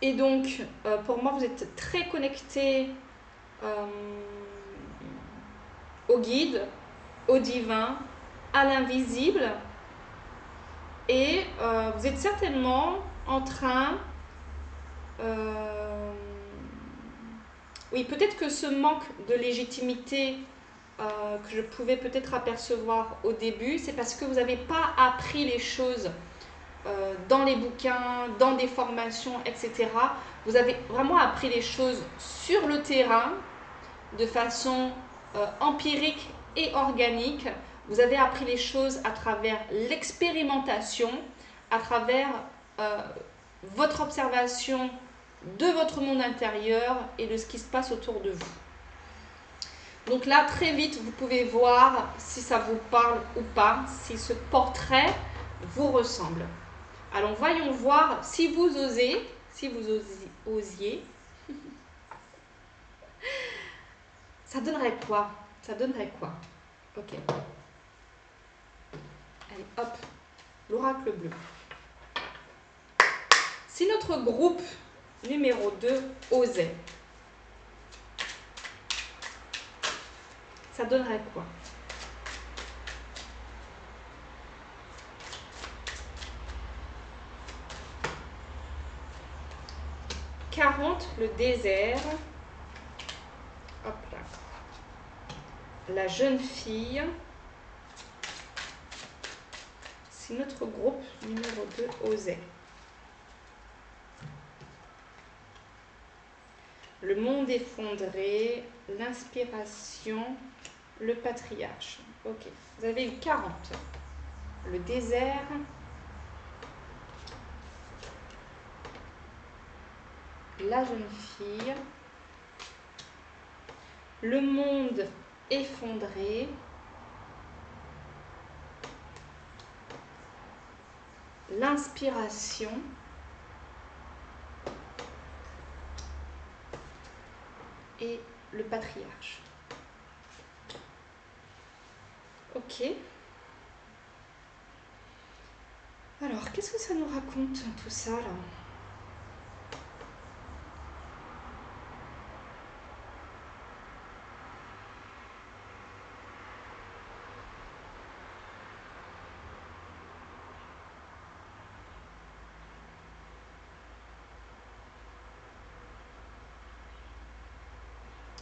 Et donc, pour moi, vous êtes très connecté au guide, au divin, à l'invisible. Et vous êtes certainement en train... oui, peut-être que ce manque de légitimité que je pouvais peut-être apercevoir au début, c'est parce que vous n'avez pas appris les choses dans les bouquins, dans des formations, etc. Vous avez vraiment appris les choses sur le terrain, de façon empirique et organique. Vous avez appris les choses à travers l'expérimentation, à travers votre observation de votre monde intérieur et de ce qui se passe autour de vous. Donc là, très vite, vous pouvez voir si ça vous parle ou pas, si ce portrait vous ressemble. Alors voyons voir si vous osiez, osiez, ça donnerait quoi? Ça donnerait quoi? Ok. Allez, hop, l'oracle bleu. Si notre groupe numéro 2 osait, ça donnerait quoi? « 40, le désert. » Hop là. La jeune fille. Si notre groupe numéro 2 osait. Le monde effondré, l'inspiration, le patriarche. Ok, vous avez eu 40. Le désert. La jeune fille. Le monde effondré. L'inspiration. Et le patriarche. Ok. Alors, qu'est-ce que ça nous raconte tout ça là?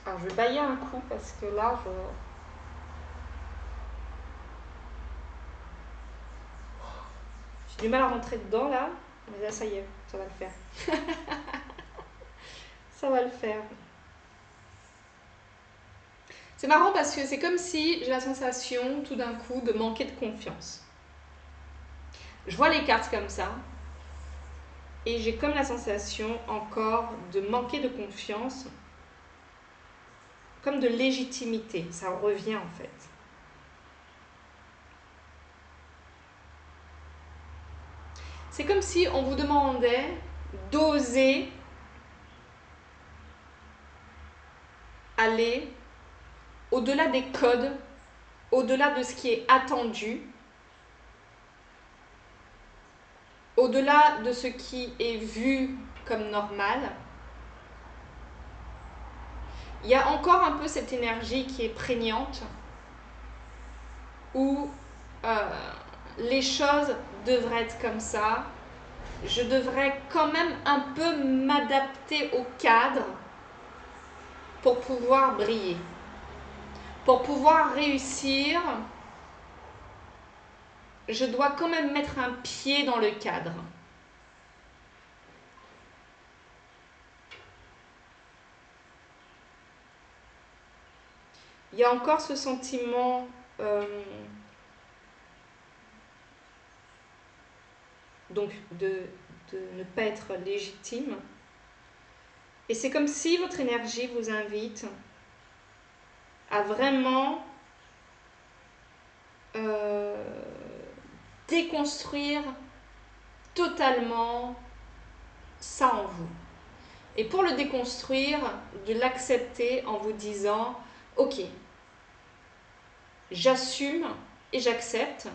Alors, je vais bailler un coup parce que là, j'ai du mal à rentrer dedans là. Mais là, ça y est, ça va le faire. Ça va le faire. C'est marrant parce que c'est comme si j'ai la sensation tout d'un coup de manquer de confiance. Je vois les cartes comme ça et j'ai comme la sensation encore de manquer de confiance, comme de légitimité. Ça revient en fait. C'est comme si on vous demandait d'oser aller au-delà des codes, au-delà de ce qui est attendu, au-delà de ce qui est vu comme normal. Il y a encore un peu cette énergie qui est prégnante où les choses devraient être comme ça. Je devrais quand même un peu m'adapter au cadre pour pouvoir briller. Pour pouvoir réussir, je dois quand même mettre un pied dans le cadre. Il y a encore ce sentiment donc de ne pas être légitime. Et c'est comme si votre énergie vous invite à vraiment déconstruire totalement ça en vous. Et pour le déconstruire, de l'accepter en vous disant « Ok, j'assume et j'accepte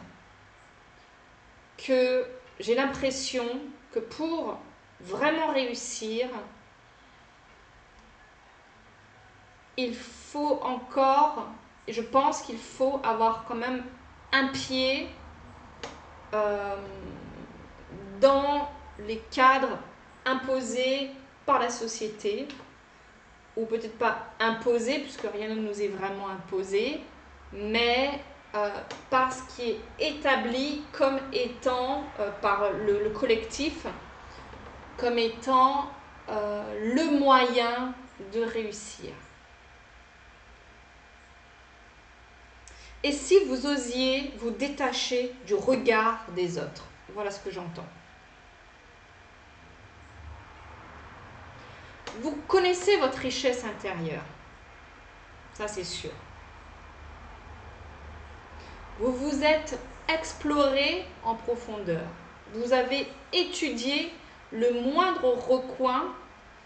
que j'ai l'impression que pour vraiment réussir, il faut encore, je pense qu'il faut avoir quand même un pied dans les cadres imposés par la société, ou peut-être pas imposés, puisque rien ne nous est vraiment imposé, mais par ce qui est établi comme étant, par le collectif, comme étant le moyen de réussir. Et si vous osiez vous détacher du regard des autres? Voilà ce que j'entends. Vous connaissez votre richesse intérieure. Ça, c'est sûr. Vous vous êtes exploré en profondeur. Vous avez étudié le moindre recoin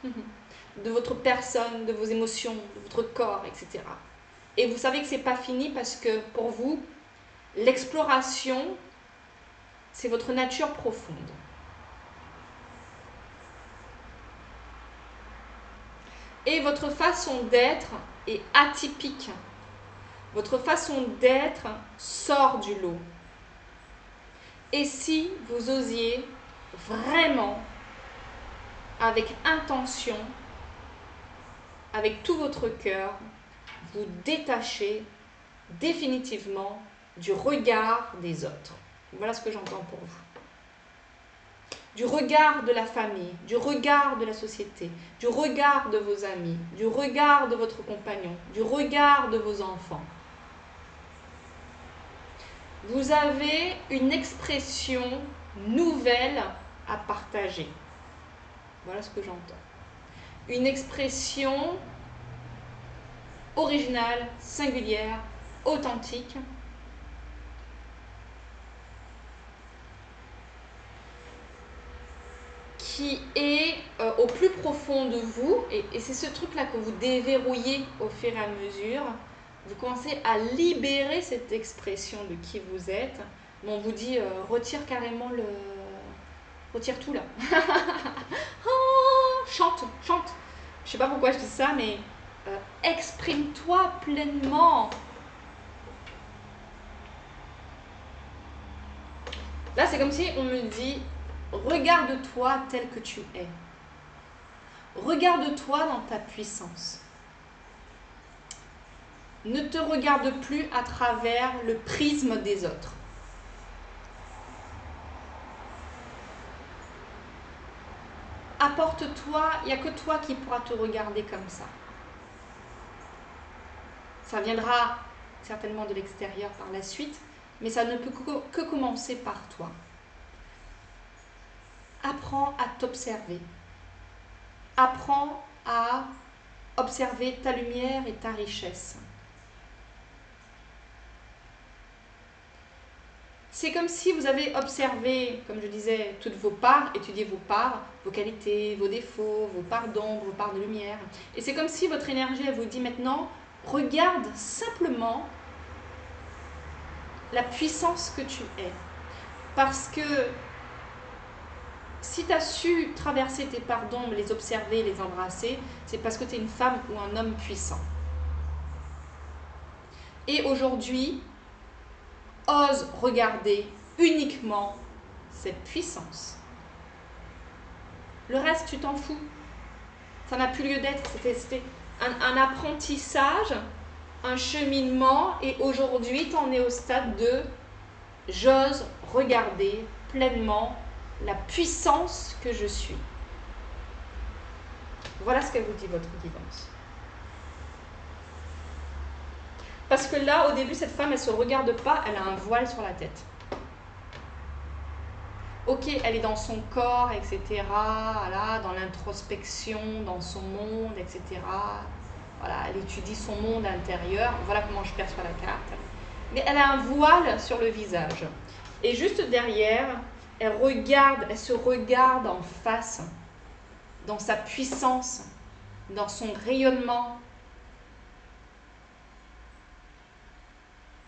de votre personne, de vos émotions, de votre corps, etc. Et vous savez que ce n'est pas fini parce que pour vous, l'exploration, c'est votre nature profonde. Et votre façon d'être est atypique. Votre façon d'être sort du lot. Et si vous osiez vraiment, avec intention, avec tout votre cœur, vous détacher définitivement du regard des autres. Voilà ce que j'entends pour vous. Du regard de la famille, du regard de la société, du regard de vos amis, du regard de votre compagnon, du regard de vos enfants. Vous avez une expression nouvelle à partager. Voilà ce que j'entends. Une expression originale, singulière, authentique, qui est au plus profond de vous, et c'est ce truc-là que vous déverrouillez au fur et à mesure. Vous commencez à libérer cette expression de qui vous êtes. Mais on vous dit, retire carrément le... Retire tout là. Oh, chante, chante. Je sais pas pourquoi je dis ça, mais exprime-toi pleinement. Là, c'est comme si on me dit, regarde-toi tel que tu es. Regarde-toi dans ta puissance. Ne te regarde plus à travers le prisme des autres. Apporte-toi, il n'y a que toi qui pourras te regarder comme ça. Ça viendra certainement de l'extérieur par la suite, mais ça ne peut que commencer par toi. Apprends à t'observer. Apprends à observer ta lumière et ta richesse. C'est comme si vous avez observé, comme je disais, toutes vos parts, étudié vos parts, vos qualités, vos défauts, vos parts d'ombre, vos parts de lumière. Et c'est comme si votre énergie, elle vous dit maintenant, regarde simplement la puissance que tu es. Parce que si tu as su traverser tes parts d'ombre, les observer, les embrasser, c'est parce que tu es une femme ou un homme puissant. Et aujourd'hui, ose regarder uniquement cette puissance. Le reste, tu t'en fous. Ça n'a plus lieu d'être. C'était un apprentissage, un cheminement, et aujourd'hui, tu en es au stade de j'ose regarder pleinement la puissance que je suis. Voilà ce qu'elle vous dit, votre guidance. Parce que là, au début, cette femme, elle ne se regarde pas, elle a un voile sur la tête. Ok, elle est dans son corps, etc., voilà, dans l'introspection, dans son monde, etc. Voilà, elle étudie son monde intérieur. Voilà comment je perçois la carte. Mais elle a un voile sur le visage. Et juste derrière, elle se regarde en face, dans sa puissance, dans son rayonnement,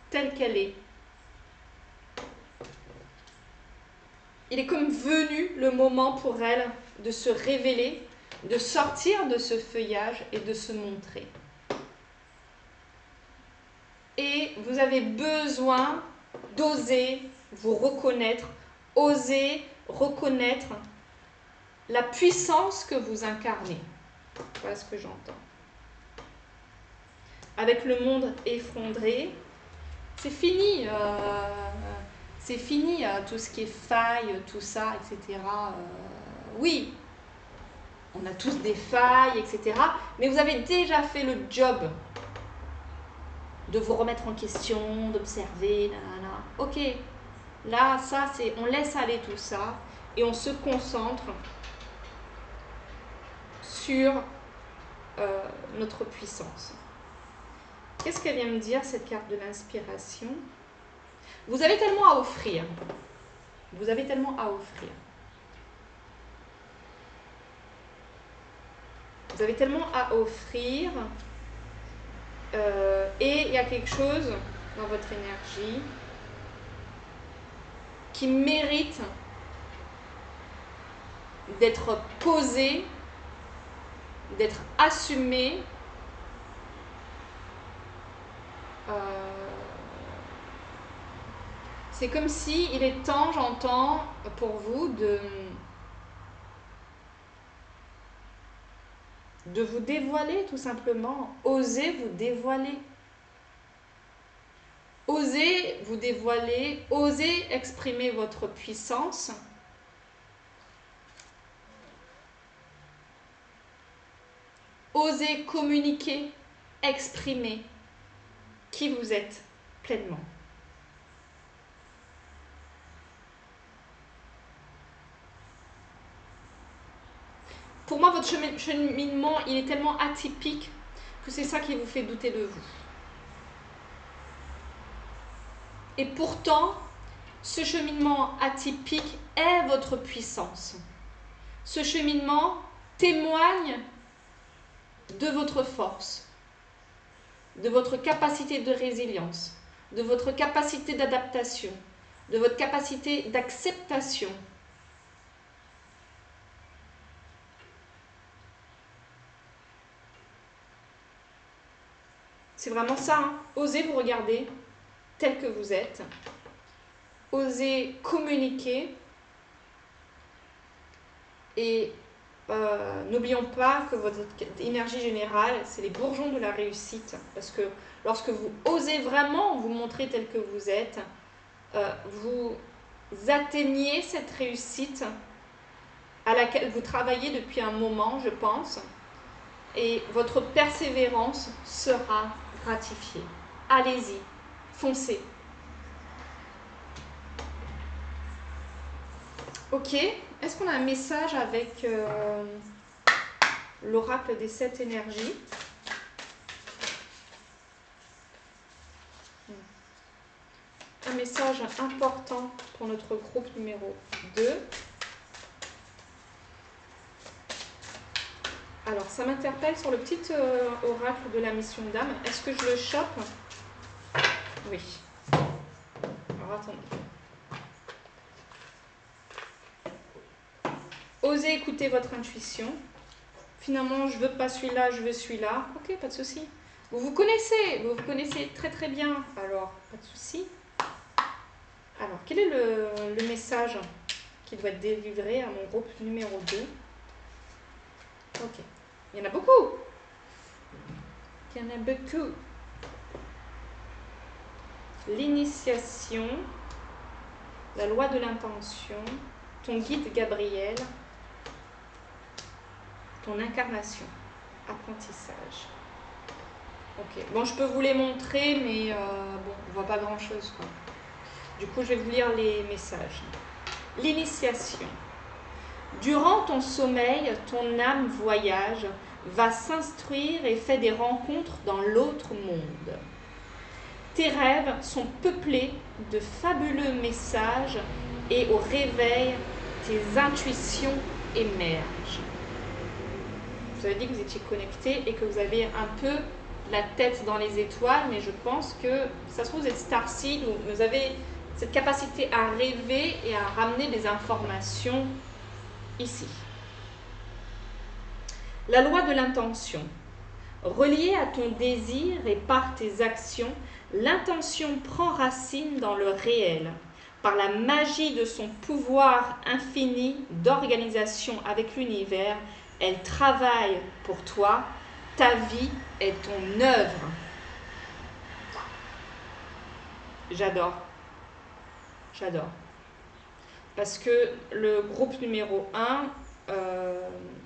telle qu'elle est. Il est comme venu le moment pour elle de se révéler, de sortir de ce feuillage et de se montrer. Et vous avez besoin d'oser vous reconnaître, oser reconnaître la puissance que vous incarnez. Voilà ce que j'entends. Avec le monde effondré, c'est fini. C'est fini tout ce qui est failles, tout ça, etc. Oui, on a tous des failles, etc. Mais vous avez déjà fait le job de vous remettre en question, d'observer, nanana. Ok, là, ça, c'est, on laisse aller tout ça et on se concentre sur notre puissance. Qu'est-ce qu'elle vient me dire, cette carte de l'inspiration ? Vous avez tellement à offrir. Vous avez tellement à offrir. Vous avez tellement à offrir. Et il y a quelque chose dans votre énergie qui mérite d'être posé, d'être assumé. C'est comme si il est temps, j'entends, pour vous de vous dévoiler tout simplement. Osez vous dévoiler. Osez vous dévoiler, osez exprimer votre puissance. Osez communiquer, exprimer qui vous êtes pleinement. Pour moi, votre cheminement, il est tellement atypique que c'est ça qui vous fait douter de vous. Et pourtant, ce cheminement atypique est votre puissance. Ce cheminement témoigne de votre force, de votre capacité de résilience, de votre capacité d'adaptation, de votre capacité d'acceptation. C'est vraiment ça, hein. Osez vous regarder tel que vous êtes. Osez communiquer. Et n'oublions pas que votre énergie générale, c'est les bourgeons de la réussite. Parce que lorsque vous osez vraiment vous montrer tel que vous êtes, vous atteignez cette réussite à laquelle vous travaillez depuis un moment, je pense. Et votre persévérance sera gratifiée. Allez-y, foncez. Ok, est-ce qu'on a un message avec l'oracle des 7 énergies? Un message important pour notre groupe numéro 2. Alors, ça m'interpelle sur le petit oracle de la mission d'âme. Est-ce que je le chope? Oui. Alors, attendez. Osez écouter votre intuition. Finalement, je veux pas celui-là, je veux celui-là. Ok, pas de souci. Vous vous connaissez très très bien. Alors, pas de souci. Alors, quel est le message qui doit être délivré à mon groupe numéro 2? Ok. Il y en a beaucoup. Il y en a beaucoup. L'initiation, la loi de l'intention, ton guide Gabriel, ton incarnation, apprentissage. Ok, bon, je peux vous les montrer, mais bon, on voit pas grand-chose, quoi. Du coup, je vais vous lire les messages. L'initiation. Durant ton sommeil, ton âme voyage, va s'instruire et fait des rencontres dans l'autre monde. Tes rêves sont peuplés de fabuleux messages et au réveil, tes intuitions émergent. Vous avez dit que vous étiez connecté et que vous avez un peu la tête dans les étoiles, mais je pense que, ça se trouve, vous êtes starseed, vous avez cette capacité à rêver et à ramener des informations ici. La loi de l'intention. Reliée à ton désir et par tes actions, l'intention prend racine dans le réel. Par la magie de son pouvoir infini d'organisation avec l'univers, elle travaille pour toi. Ta vie est ton œuvre. J'adore. J'adore. Parce que le groupe numéro 1,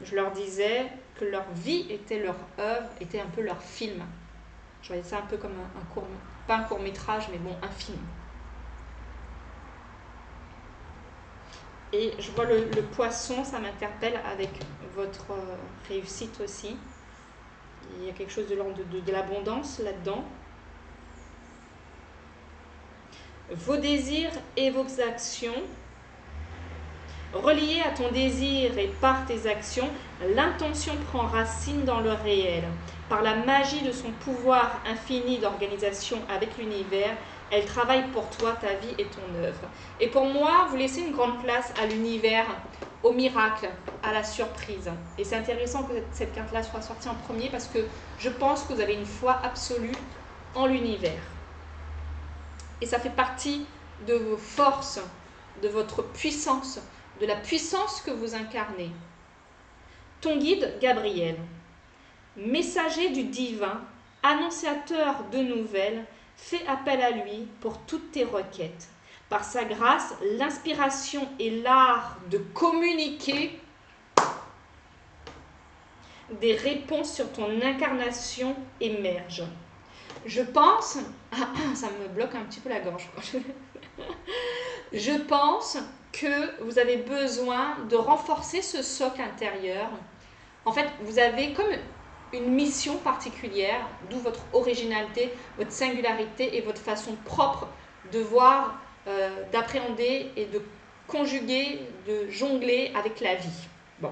je leur disais que leur vie était leur œuvre, était un peu leur film. Je voyais ça un peu comme un court, pas un court métrage, mais bon, un film. Et je vois le poisson, ça m'interpelle avec votre réussite aussi. Il y a quelque chose de l'ordre de l'abondance là-dedans. vos désirs et vos actions. Relié à ton désir et par tes actions, l'intention prend racine dans le réel. Par la magie de son pouvoir infini d'organisation avec l'univers, elle travaille pour toi, ta vie et ton œuvre. Et pour moi, vous laissez une grande place à l'univers, au miracle, à la surprise. Et c'est intéressant que cette carte-là soit sortie en premier parce que je pense que vous avez une foi absolue en l'univers. Et ça fait partie de vos forces, de votre puissance, de la puissance que vous incarnez. Ton guide, Gabriel, messager du divin, annonciateur de nouvelles, fais appel à lui pour toutes tes requêtes. Par sa grâce, l'inspiration et l'art de communiquer des réponses sur ton incarnation émergent. Je pense, ça me bloque un petit peu la gorge. Je pense que vous avez besoin de renforcer ce socle intérieur. En fait, vous avez comme une mission particulière, d'où votre originalité, votre singularité et votre façon propre de voir, d'appréhender et de conjuguer, de jongler avec la vie. Bon.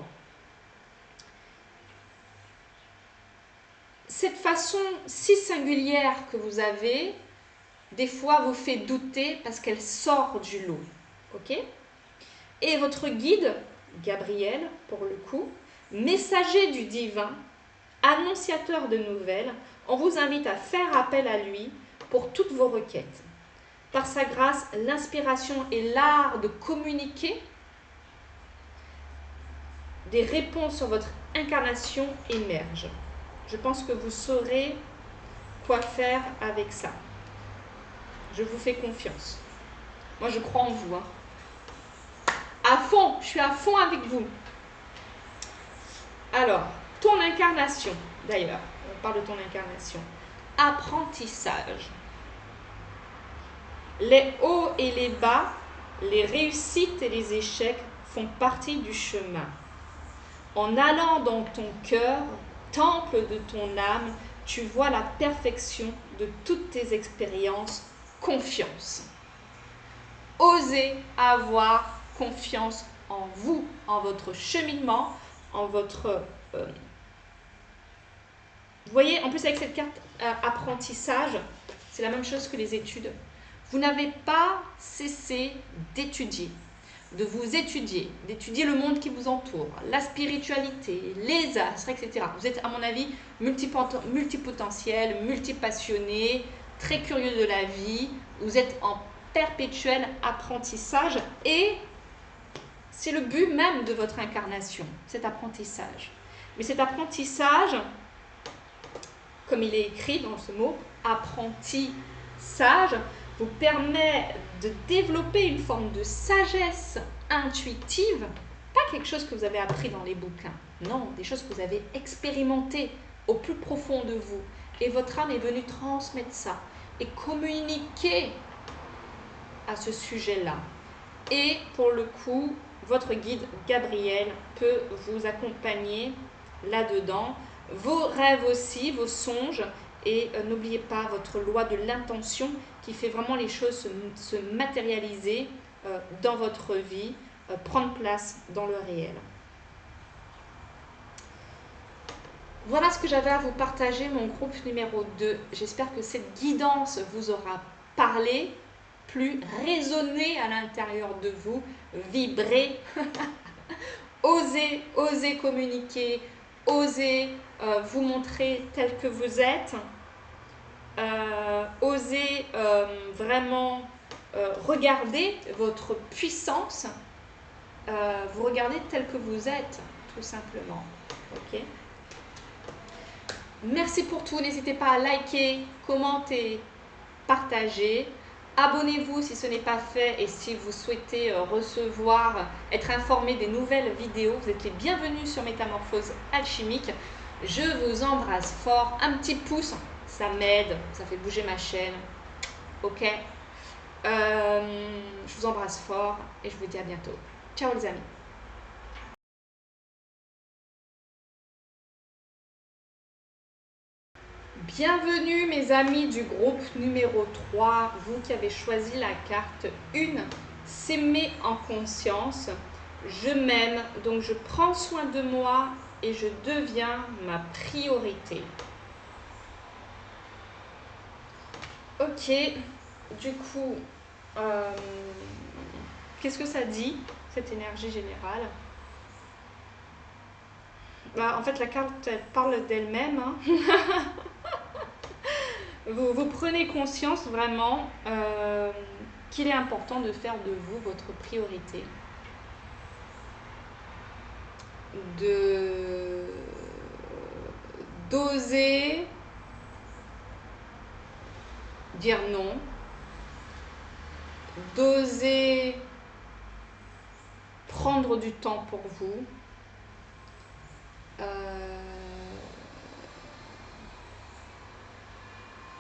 Cette façon si singulière que vous avez, des fois vous fait douter parce qu'elle sort du lot. Ok ? Et votre guide, Gabriel, pour le coup, messager du divin, annonciateur de nouvelles, on vous invite à faire appel à lui pour toutes vos requêtes. Par sa grâce, l'inspiration et l'art de communiquer des réponses sur votre incarnation émergent. Je pense que vous saurez quoi faire avec ça. Je vous fais confiance. Moi, je crois en vous. À fond, je suis à fond avec vous. Alors, ton incarnation, d'ailleurs, on parle de ton incarnation. Apprentissage. Les hauts et les bas, les réussites et les échecs font partie du chemin. En allant dans ton cœur, temple de ton âme, tu vois la perfection de toutes tes expériences. Confiance. Osez avoir confiance en vous, en votre cheminement, en votre... vous voyez, en plus avec cette carte apprentissage, c'est la même chose que les études. Vous n'avez pas cessé d'étudier, de vous étudier, d'étudier le monde qui vous entoure, la spiritualité, les astres, etc. Vous êtes, à mon avis, multipotentiel, multipassionné, très curieux de la vie. Vous êtes en perpétuel apprentissage et c'est le but même de votre incarnation, cet apprentissage. Mais cet apprentissage, comme il est écrit dans ce mot, apprentissage, vous permet de développer une forme de sagesse intuitive, pas quelque chose que vous avez appris dans les bouquins, non, des choses que vous avez expérimentées au plus profond de vous. Et votre âme est venue transmettre ça et communiquer à ce sujet-là. Et pour le coup, votre guide Gabriel peut vous accompagner là-dedans. Vos rêves aussi, vos songes. Et n'oubliez pas votre loi de l'intention qui fait vraiment les choses se matérialiser dans votre vie, prendre place dans le réel. Voilà ce que j'avais à vous partager, mon groupe numéro 2. J'espère que cette guidance vous aura parlé, plus résonné à l'intérieur de vous, vibrer. Osez communiquer, osez vous montrer tel que vous êtes. Osez vraiment regarder votre puissance, vous regardez tel que vous êtes, tout simplement. Ok ? Merci pour tout. N'hésitez pas à liker, commenter, partager. Abonnez-vous si ce n'est pas fait et si vous souhaitez recevoir, être informé des nouvelles vidéos. Vous êtes les bienvenus sur Métamorphose Alchimique. Je vous embrasse fort. Un petit pouce, ça m'aide, ça fait bouger ma chaîne. Ok ? Je vous embrasse fort et je vous dis à bientôt. Ciao les amis. Bienvenue mes amis du groupe numéro 3, vous qui avez choisi la carte 1, s'aimer en conscience. Je m'aime, donc je prends soin de moi et je deviens ma priorité. Ok, du coup, qu'est-ce que ça dit, cette énergie générale? Bah, en fait, la carte, elle parle d'elle-même. Hein. Vous prenez conscience vraiment qu'il est important de faire de vous votre priorité. D'oser dire non, d'oser prendre du temps pour vous,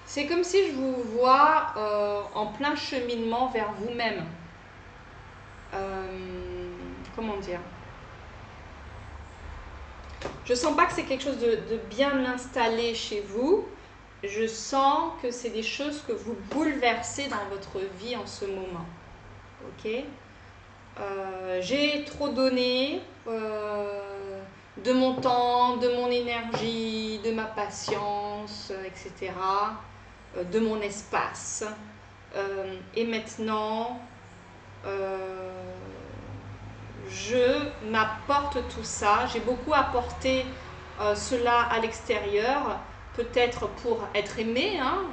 c'est comme si je vous vois en plein cheminement vers vous-même. Comment dire? Je sens pas que c'est quelque chose de bien installé chez vous. Je sens que c'est des choses que vous bouleversez dans votre vie en ce moment. Ok? J'ai trop donné de mon temps, de mon énergie, de ma patience, etc., de mon espace. Et maintenant, je m'apporte tout ça. J'ai beaucoup apporté cela à l'extérieur, peut-être pour être aimé, hein,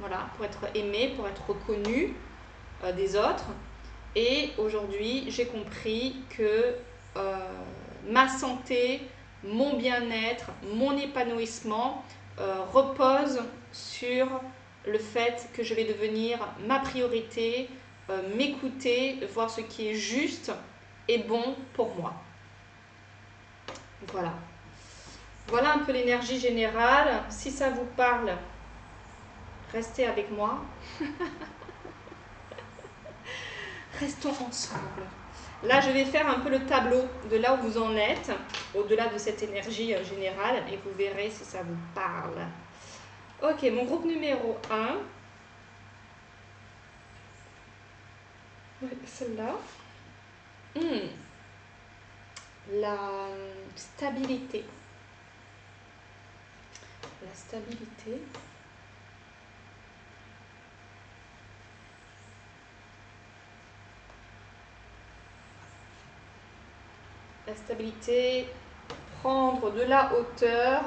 voilà, pour être aimé, pour être reconnu des autres. Et aujourd'hui, j'ai compris que ma santé, mon bien-être, mon épanouissement repose sur le fait que je vais devenir ma priorité, m'écouter, voir ce qui est juste et bon pour moi. Voilà. Voilà un peu l'énergie générale. Si ça vous parle, restez avec moi. Restons ensemble. Là, je vais faire un peu le tableau de là où vous en êtes, au-delà de cette énergie générale, et vous verrez si ça vous parle. Ok, mon groupe numéro 1. Celle-là. La stabilité. La stabilité. La stabilité, prendre de la hauteur.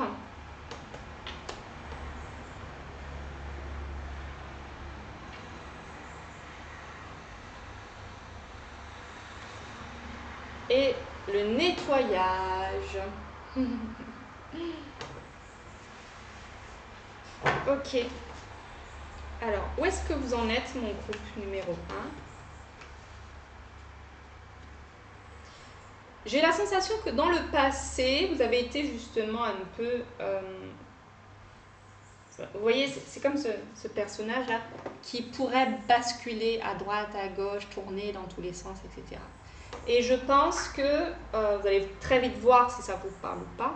Et le nettoyage. Ok. Alors, où est-ce que vous en êtes, mon groupe numéro 1? J'ai la sensation que dans le passé, vous avez été justement un peu... vous voyez, c'est comme ce personnage-là qui pourrait basculer à droite, à gauche, tourner dans tous les sens, etc. Et je pense que vous allez très vite voir si ça vous parle ou pas.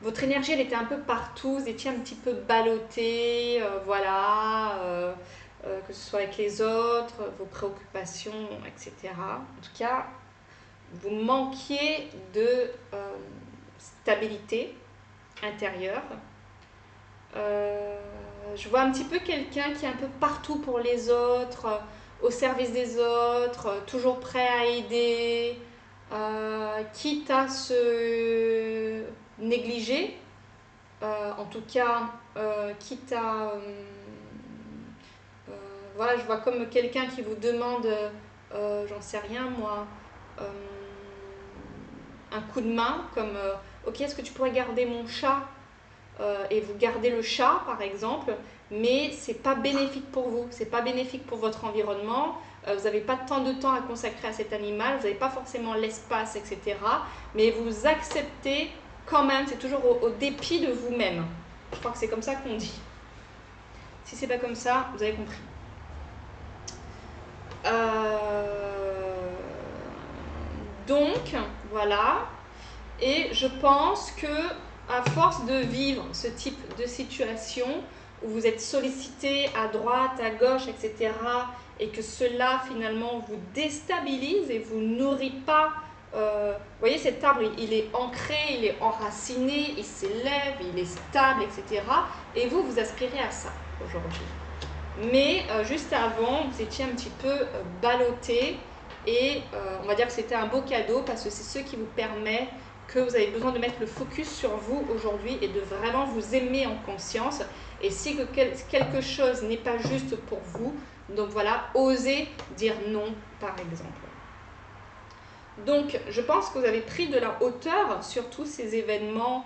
Votre énergie, elle était un peu partout, vous étiez un petit peu ballotté, voilà, que ce soit avec les autres, vos préoccupations, etc. En tout cas, vous manquiez de stabilité intérieure. Je vois un petit peu quelqu'un qui est un peu partout pour les autres, au service des autres, toujours prêt à aider, quitte à se négliger, en tout cas, quitte à... voilà, je vois comme quelqu'un qui vous demande, j'en sais rien moi, un coup de main, comme ok, est-ce que tu pourrais garder mon chat et vous gardez le chat par exemple, mais c'est pas bénéfique pour vous, c'est pas bénéfique pour votre environnement, vous n'avez pas tant de temps à consacrer à cet animal, vous n'avez pas forcément l'espace, etc. Mais vous acceptez quand même, c'est toujours au dépit de vous-même. Je crois que c'est comme ça qu'on dit. Si c'est pas comme ça, vous avez compris. Donc, voilà. Et je pense que à force de vivre ce type de situation où vous êtes sollicité à droite, à gauche, etc., et que cela finalement vous déstabilise et vous nourrit pas. Vous voyez, cet arbre, il est ancré, il est enraciné, il s'élève, il est stable, etc. Et vous, vous aspirez à ça aujourd'hui. Mais juste avant, vous étiez un petit peu ballotté et on va dire que c'était un beau cadeau parce que c'est ce qui vous permet que vous avez besoin de mettre le focus sur vous aujourd'hui et de vraiment vous aimer en conscience. Et si quelque chose n'est pas juste pour vous, donc voilà, osez dire non, par exemple. Donc, je pense que vous avez pris de la hauteur sur tous ces événements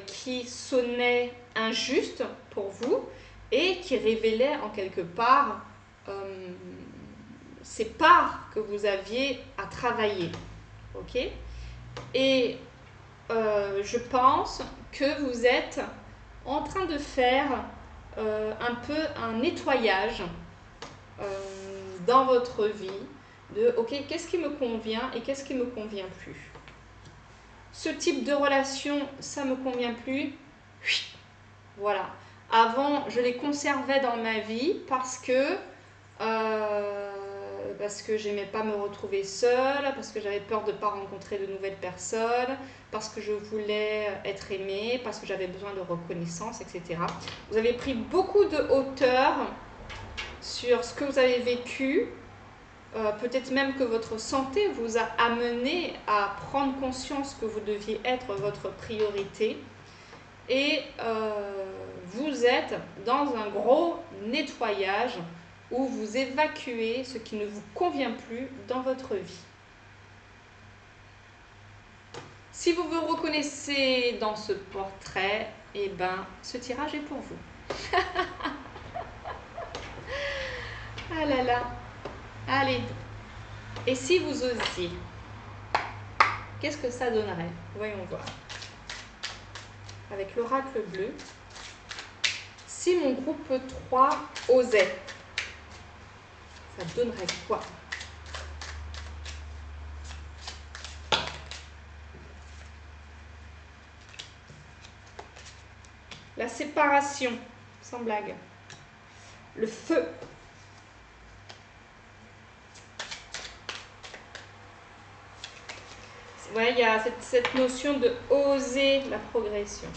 qui sonnaient injustes pour vous et qui révélaient en quelque part ces parts que vous aviez à travailler. Ok ? Et je pense que vous êtes en train de faire un peu un nettoyage dans votre vie de ok, qu'est-ce qui me convient et qu'est-ce qui me convient plus. Ce type de relation, ça me convient plus. Voilà. Avant, je les conservais dans ma vie parce que j'aimais pas me retrouver seule, parce que j'avais peur de ne pas rencontrer de nouvelles personnes, parce que je voulais être aimée, parce que j'avais besoin de reconnaissance, etc. Vous avez pris beaucoup de hauteur sur ce que vous avez vécu. Peut-être même que votre santé vous a amené à prendre conscience que vous deviez être votre priorité. Et vous êtes dans un gros nettoyage où vous évacuez ce qui ne vous convient plus dans votre vie. Si vous vous reconnaissez dans ce portrait, eh ben, ce tirage est pour vous. Ah là là. Allez. Et si vous osiez, qu'est-ce que ça donnerait? Voyons voir. Avec l'oracle bleu, si mon groupe 3 osait, ça donnerait quoi? La séparation, sans blague. Le feu. Ouais, il y a cette notion de oser la progression.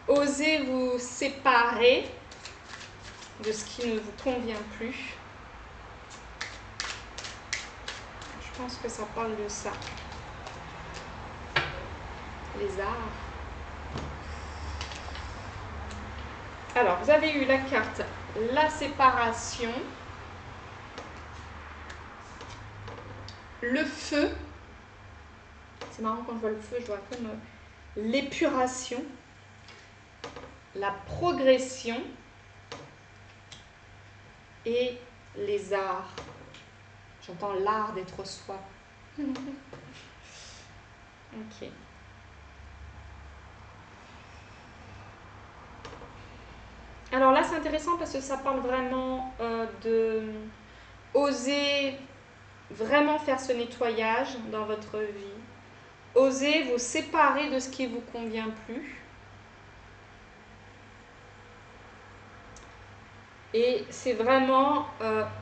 Osez vous séparer de ce qui ne vous convient plus. Je pense que ça parle de ça. Les arts. Alors, vous avez eu la carte la séparation, le feu. C'est marrant quand je vois le feu, je vois comme l'épuration, la progression et les arts. J'entends l'art d'être soi. Ok. Alors là, c'est intéressant parce que ça parle vraiment de oser vraiment faire ce nettoyage dans votre vie. Osez vous séparer de ce qui ne vous convient plus. Et c'est vraiment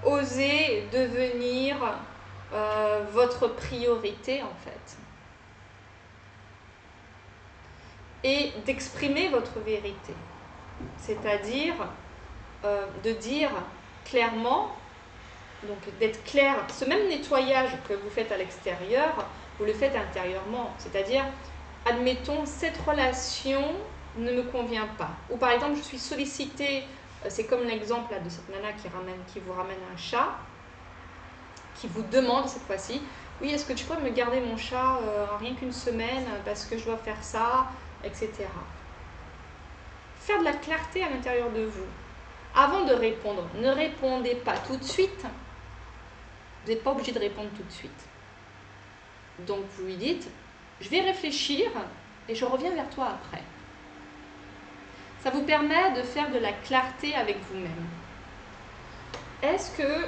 oser devenir votre priorité en fait. Et d'exprimer votre vérité. C'est-à-dire de dire clairement, donc d'être clair, ce même nettoyage que vous faites à l'extérieur, vous le faites intérieurement. C'est-à-dire, admettons, cette relation ne me convient pas. Ou par exemple, je suis sollicitée, c'est comme l'exemple de cette nana qui vous ramène un chat, qui vous demande cette fois-ci, oui, est-ce que tu pourrais me garder mon chat rien qu'une semaine parce que je dois faire ça, etc. Faire de la clarté à l'intérieur de vous. Avant de répondre, ne répondez pas tout de suite. Vous n'êtes pas obligé de répondre tout de suite. Donc vous lui dites, je vais réfléchir et je reviens vers toi après. Ça vous permet de faire de la clarté avec vous-même. Est-ce que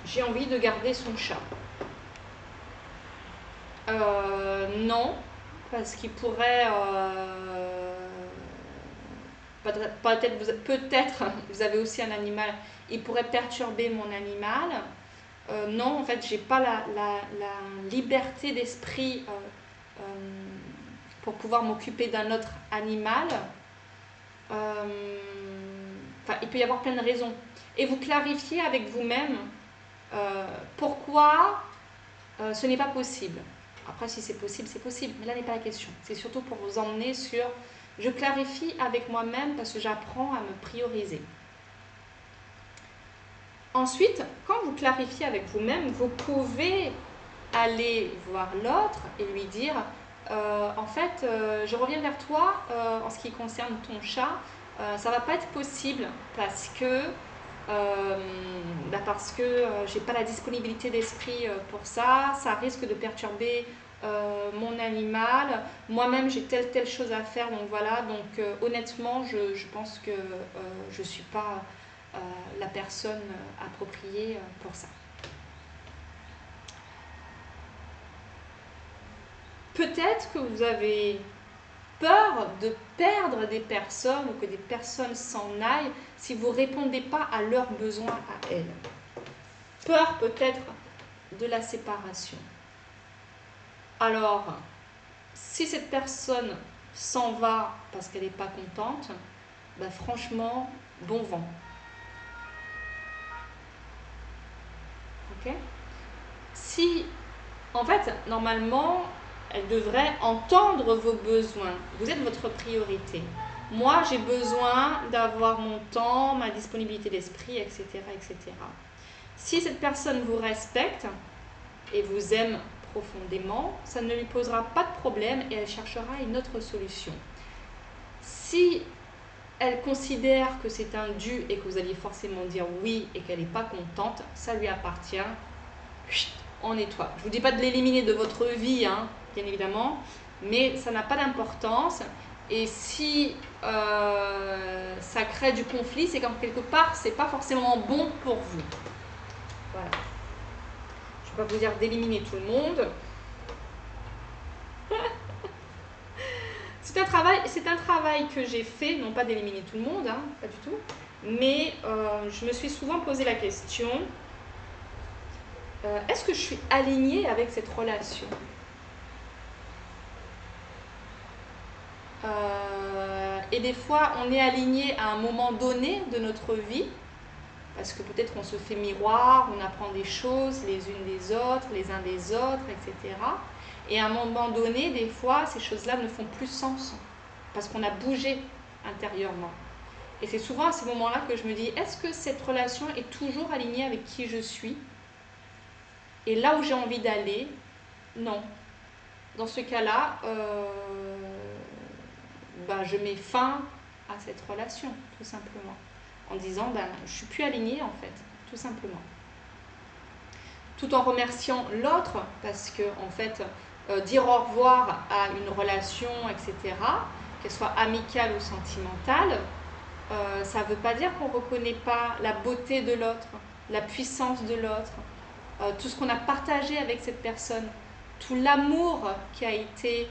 j'ai envie de garder son chat? Non, parce qu'il pourrait Peut-être vous avez aussi un animal, il pourrait perturber mon animal. Non, en fait, j'ai pas la liberté d'esprit pour pouvoir m'occuper d'un autre animal. Enfin, il peut y avoir plein de raisons. Et vous clarifiez avec vous-même pourquoi ce n'est pas possible. Après, si c'est possible, c'est possible. Mais là n'est pas la question. C'est surtout pour vous emmener sur... Je clarifie avec moi-même parce que j'apprends à me prioriser. Ensuite, quand vous clarifiez avec vous-même, vous pouvez aller voir l'autre et lui dire en fait, je reviens vers toi en ce qui concerne ton chat. Ça va pas être possible parce que j'ai pas la disponibilité d'esprit pour ça. Ça risque de perturber mon animal. Moi-même, j'ai telle chose à faire. Donc voilà. Donc honnêtement, je pense que je suis pas la personne appropriée pour ça. Peut-être que vous avez peur de perdre des personnes ou que des personnes s'en aillent si vous ne répondez pas à leurs besoins à elles. Peur peut-être de la séparation. Alors, si cette personne s'en va parce qu'elle n'est pas contente, ben franchement, bon vent. Ok ? Si, en fait, normalement, elle devrait entendre vos besoins. Vous êtes votre priorité. Moi, j'ai besoin d'avoir mon temps, ma disponibilité d'esprit, etc., etc. Si cette personne vous respecte et vous aime profondément, ça ne lui posera pas de problème et elle cherchera une autre solution. Si elle considère que c'est un dû et que vous alliez forcément dire oui et qu'elle n'est pas contente, ça lui appartient. On nettoie. Je ne vous dis pas de l'éliminer de votre vie, hein, bien évidemment, mais ça n'a pas d'importance. Et si ça crée du conflit, c'est qu'en quelque part, c'est pas forcément bon pour vous. Voilà. Je ne vais pas vous dire d'éliminer tout le monde. C'est un travail que j'ai fait, non pas d'éliminer tout le monde, hein, pas du tout, mais je me suis souvent posé la question, est-ce que je suis alignée avec cette relation ? Et des fois, on est aligné à un moment donné de notre vie, parce que peut-être on se fait miroir, on apprend des choses les unes des autres, les uns des autres, etc. Et à un moment donné, des fois, ces choses-là ne font plus sens, parce qu'on a bougé intérieurement. Et c'est souvent à ces moments-là que je me dis, est-ce que cette relation est toujours alignée avec qui je suis ? Et là où j'ai envie d'aller, non. Dans ce cas-là, je mets fin à cette relation, tout simplement. En disant, je ne suis plus alignée, en fait, tout simplement. Tout en remerciant l'autre, parce que, en fait, dire au revoir à une relation, etc., qu'elle soit amicale ou sentimentale, ça ne veut pas dire qu'on ne reconnaît pas la beauté de l'autre, la puissance de l'autre, tout ce qu'on a partagé avec cette personne, tout l'amour qui a été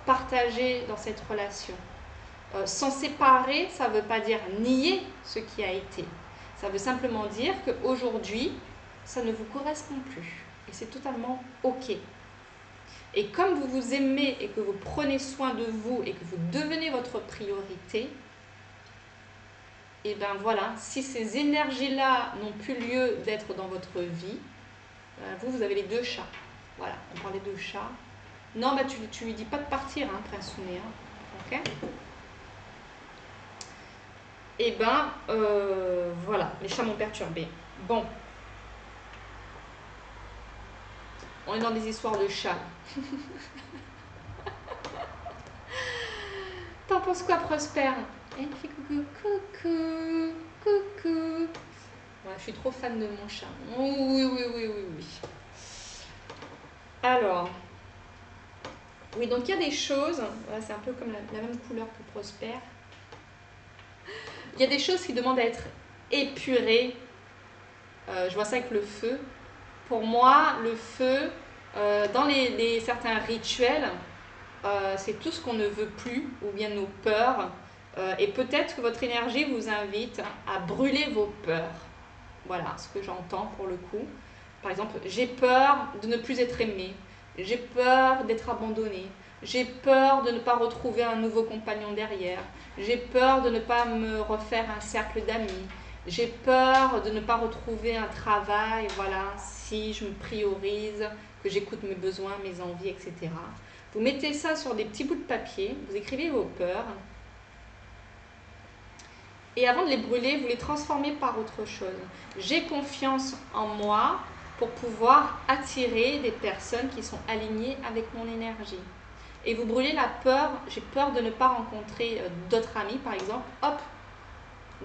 partagé dans cette relation. S'en séparer, ça ne veut pas dire nier ce qui a été. Ça veut simplement dire qu'aujourd'hui, ça ne vous correspond plus. Et c'est totalement OK. Et comme vous vous aimez et que vous prenez soin de vous et que vous devenez votre priorité, et bien voilà, si ces énergies-là n'ont plus lieu d'être dans votre vie, vous avez les deux chats. Voilà, on parlait de chats. Non, tu lui dis pas de partir, hein, Prince Souné. Hein. Ok ? Et voilà, les chats m'ont perturbé. Bon. On est dans des histoires de chats. T'en penses quoi, Prosper ? Elle me fait coucou, coucou, coucou. Ouais, je suis trop fan de mon chat. Oh, oui. Alors, oui, donc il y a des choses, voilà, c'est un peu comme la même couleur que Prosper. Il y a des choses qui demandent à être épurées. Je vois ça avec le feu. Pour moi, le feu, dans certains rituels, c'est tout ce qu'on ne veut plus, ou bien nos peurs, Et peut-être que votre énergie vous invite à brûler vos peurs. Voilà ce que j'entends pour le coup. Par exemple, j'ai peur de ne plus être aimée, j'ai peur d'être abandonnée, j'ai peur de ne pas retrouver un nouveau compagnon derrière, j'ai peur de ne pas me refaire un cercle d'amis, j'ai peur de ne pas retrouver un travail, voilà, si je me priorise, que j'écoute mes besoins, mes envies, etc. Vous mettez ça sur des petits bouts de papier, vous écrivez vos peurs, et avant de les brûler, vous les transformez par autre chose. J'ai confiance en moi pour pouvoir attirer des personnes qui sont alignées avec mon énergie. Et vous brûlez la peur, j'ai peur de ne pas rencontrer d'autres amis, par exemple, hop,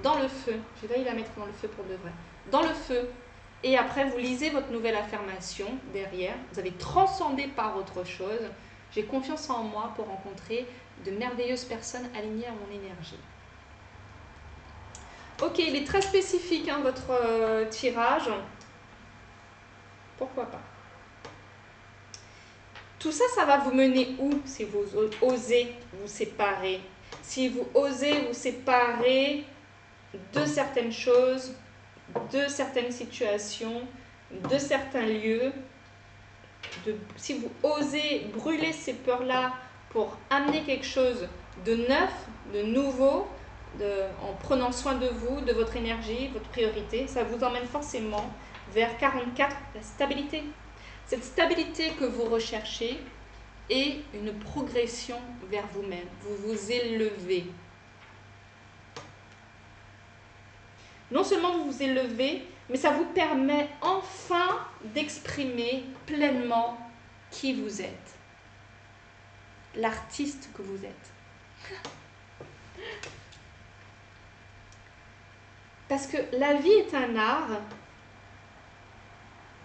dans le feu. J'ai failli la mettre dans le feu pour de vrai. Dans le feu. Et après, vous lisez votre nouvelle affirmation derrière. Vous avez transcendé par autre chose. J'ai confiance en moi pour rencontrer de merveilleuses personnes alignées à mon énergie. Ok, il est très spécifique, hein, votre tirage. Pourquoi pas? Tout ça, ça va vous mener où si vous osez vous séparer? Si vous osez vous séparer de certaines choses, de certaines situations, de certains lieux, si vous osez brûler ces peurs-là pour amener quelque chose de neuf, de nouveau, en prenant soin de vous, de votre énergie, votre priorité, ça vous emmène forcément vers 44, la stabilité. Cette stabilité que vous recherchez est une progression vers vous-même. Vous vous élevez. Non seulement vous vous élevez, mais ça vous permet enfin d'exprimer pleinement qui vous êtes. L'artiste que vous êtes. Parce que la vie est un art.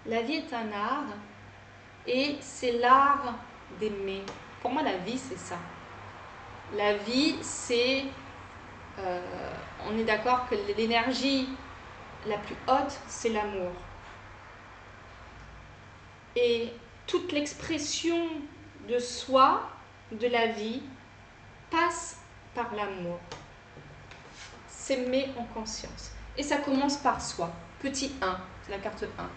La vie est un art. Et c'est l'art d'aimer. Pour moi, la vie, c'est ça. La vie, c'est... on est d'accord que l'énergie la plus haute, c'est l'amour. Et toute l'expression de soi, de la vie, passe par l'amour. S'aimer en conscience. Et ça commence par soi. Petit 1, c'est la carte 1.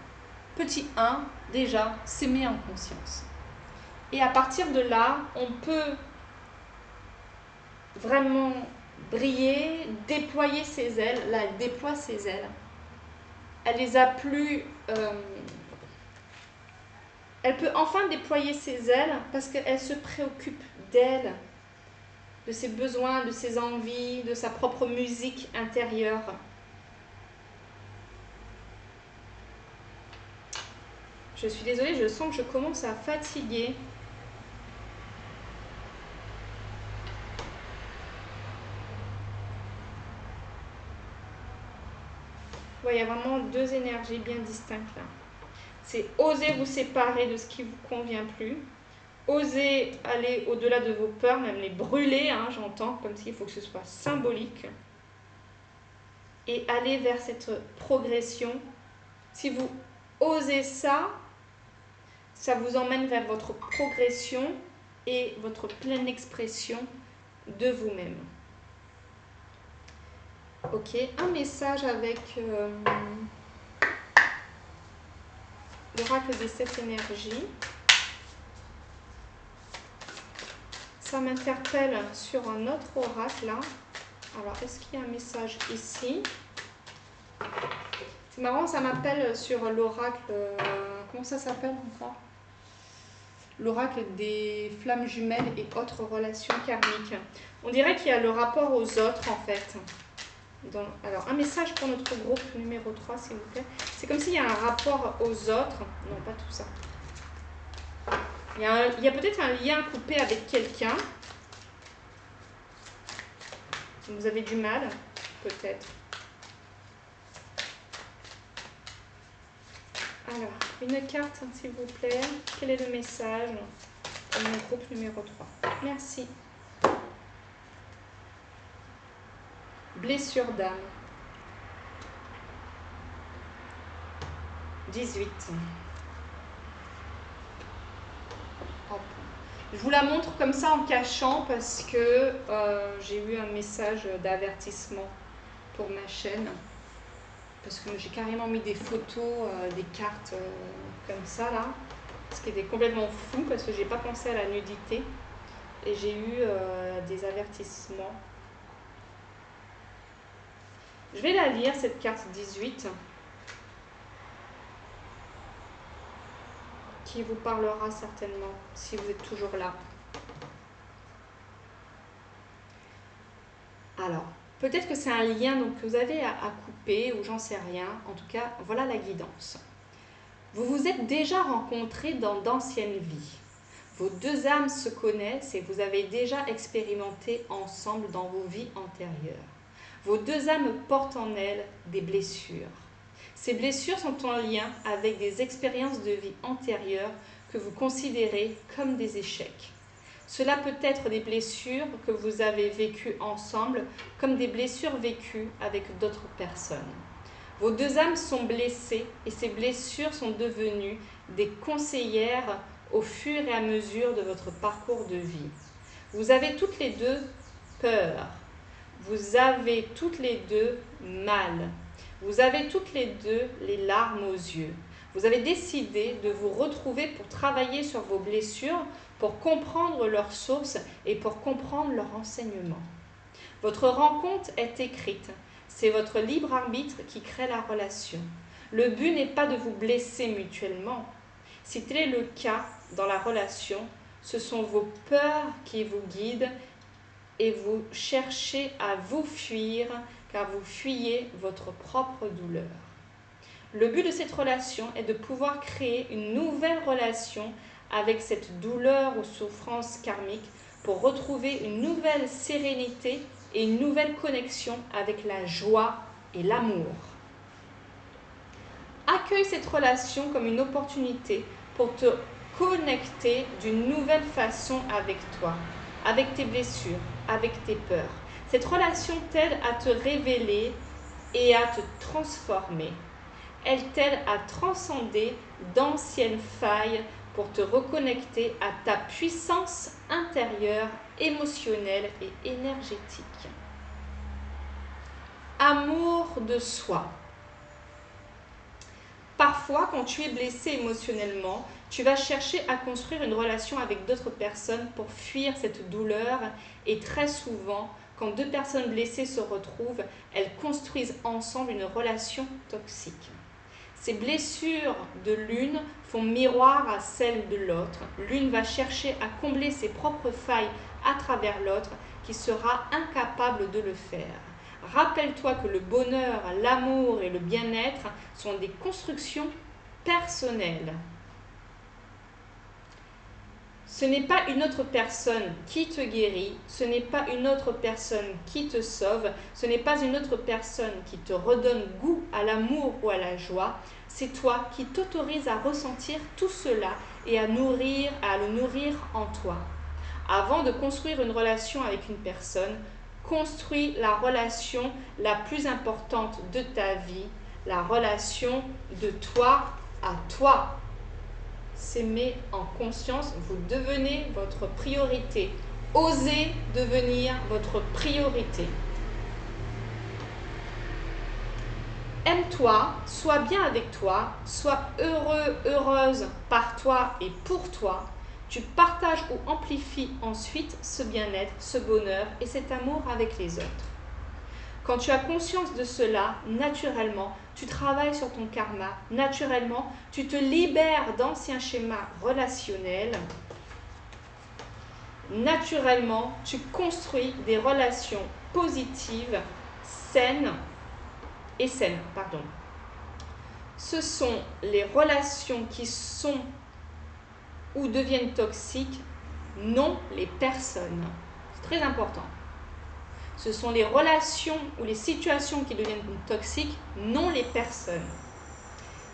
Petit 1, déjà, s'aimer en conscience. Et à partir de là, on peut vraiment briller, déployer ses ailes. Là, elle déploie ses ailes. Elle les a plus... elle peut enfin déployer ses ailes parce qu'elle se préoccupe d'elle, de ses besoins, de ses envies, de sa propre musique intérieure. Je suis désolée, je sens que je commence à fatiguer. Ouais, il y a vraiment deux énergies bien distinctes là. C'est oser vous séparer de ce qui ne vous convient plus. Oser aller au-delà de vos peurs, même les brûler, hein, j'entends, comme s'il faut que ce soit symbolique. Et aller vers cette progression. Si vous osez ça, ça vous emmène vers votre progression et votre pleine expression de vous-même. Ok, un message avec l'oracle des 7 énergies. Ça m'interpelle sur un autre oracle là. Alors, est-ce qu'il y a un message ici? C'est marrant, ça m'appelle sur l'oracle... comment ça s'appelle encore? L'oracle des flammes jumelles et autres relations karmiques. On dirait qu'il y a le rapport aux autres en fait. Alors, un message pour notre groupe numéro 3, s'il vous plaît. C'est comme s'il y a un rapport aux autres. Non, pas tout ça. Il y a peut-être un lien coupé avec quelqu'un. Vous avez du mal, peut-être. Alors, une carte, s'il vous plaît. Quel est le message pour mon groupe numéro 3? Merci. Blessure d'âme. 18. Hop. Je vous la montre comme ça en cachant parce que j'ai eu un message d'avertissement pour ma chaîne. Parce que j'ai carrément mis des photos, des cartes comme ça là. Ce qui était complètement fou parce que j'ai pas pensé à la nudité. Et j'ai eu des avertissements. Je vais la lire, cette carte 18, qui vous parlera certainement si vous êtes toujours là. Alors, peut-être que c'est un lien donc, que vous avez à couper ou j'en sais rien. En tout cas, voilà la guidance. Vous vous êtes déjà rencontrés dans d'anciennes vies. Vos deux âmes se connaissent et vous avez déjà expérimenté ensemble dans vos vies antérieures. Vos deux âmes portent en elles des blessures. Ces blessures sont en lien avec des expériences de vie antérieures que vous considérez comme des échecs. Cela peut être des blessures que vous avez vécues ensemble comme des blessures vécues avec d'autres personnes. Vos deux âmes sont blessées et ces blessures sont devenues des conseillères au fur et à mesure de votre parcours de vie. Vous avez toutes les deux peur. Vous avez toutes les deux mal. Vous avez toutes les deux les larmes aux yeux. Vous avez décidé de vous retrouver pour travailler sur vos blessures, pour comprendre leurs sources et pour comprendre leur enseignement. Votre rencontre est écrite. C'est votre libre arbitre qui crée la relation. Le but n'est pas de vous blesser mutuellement. Si tel est le cas dans la relation, ce sont vos peurs qui vous guident et vous cherchez à vous fuir car vous fuyez votre propre douleur. Le but de cette relation est de pouvoir créer une nouvelle relation avec cette douleur ou souffrance karmique pour retrouver une nouvelle sérénité et une nouvelle connexion avec la joie et l'amour. Accueille cette relation comme une opportunité pour te connecter d'une nouvelle façon avec toi, avec tes blessures, avec tes peurs. Cette relation t'aide à te révéler et à te transformer. Elle t'aide à transcender d'anciennes failles pour te reconnecter à ta puissance intérieure, émotionnelle et énergétique. Amour de soi. Parfois, quand tu es blessé émotionnellement, tu vas chercher à construire une relation avec d'autres personnes pour fuir cette douleur et très souvent, quand deux personnes blessées se retrouvent, elles construisent ensemble une relation toxique. Ces blessures de l'une font miroir à celles de l'autre. L'une va chercher à combler ses propres failles à travers l'autre qui sera incapable de le faire. Rappelle-toi que le bonheur, l'amour et le bien-être sont des constructions personnelles. Ce n'est pas une autre personne qui te guérit, ce n'est pas une autre personne qui te sauve, ce n'est pas une autre personne qui te redonne goût à l'amour ou à la joie. C'est toi qui t'autorises à ressentir tout cela et à le nourrir en toi. Avant de construire une relation avec une personne, construis la relation la plus importante de ta vie, la relation de toi à toi. S'aimer en conscience, vous devenez votre priorité. Osez devenir votre priorité. Aime-toi, sois bien avec toi, sois heureux, heureuse par toi et pour toi. Tu partages ou amplifies ensuite ce bien-être, ce bonheur et cet amour avec les autres. Quand tu as conscience de cela, naturellement, tu travailles sur ton karma. Naturellement, tu te libères d'anciens schémas relationnels. Naturellement, tu construis des relations positives, saines. Ce sont les relations qui sont ou deviennent toxiques, non les personnes. C'est très important. Ce sont les relations ou les situations qui deviennent toxiques, non les personnes.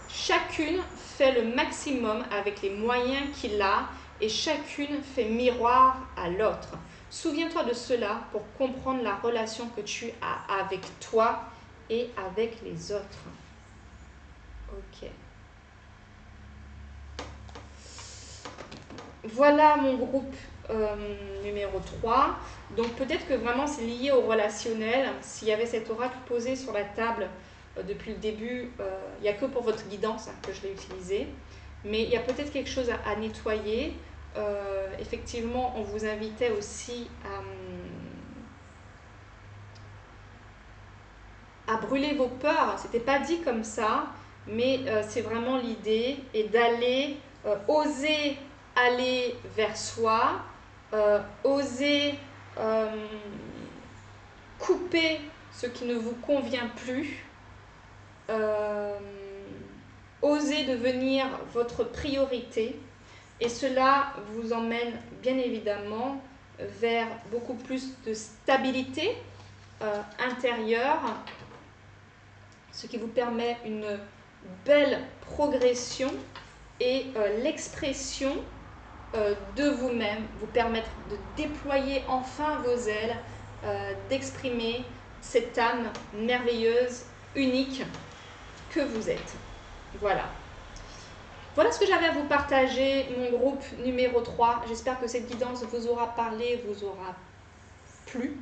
Chacune fait le maximum avec les moyens qu'il a et chacune fait miroir à l'autre. Souviens-toi de cela pour comprendre la relation que tu as avec toi et avec les autres. Ok. voilà mon groupe numéro 3. Donc peut-être que vraiment c'est lié au relationnel. S'il y avait cet oracle posé sur la table depuis le début, il n'y a que pour votre guidance que je l'ai utilisé. Mais il y a peut-être quelque chose à nettoyer. Effectivement, on vous invitait aussi à brûler vos peurs. C'était pas dit comme ça, mais c'est vraiment l'idée, et d'aller oser aller vers soi, oser couper ce qui ne vous convient plus, oser devenir votre priorité, et cela vous emmène bien évidemment vers beaucoup plus de stabilité intérieure, ce qui vous permet une belle progression et l'expression de vous-même, vous permettre de déployer enfin vos ailes, d'exprimer cette âme merveilleuse, unique que vous êtes. Voilà. Voilà ce que j'avais à vous partager, mon groupe numéro 3. J'espère que cette guidance vous aura parlé, vous aura plu.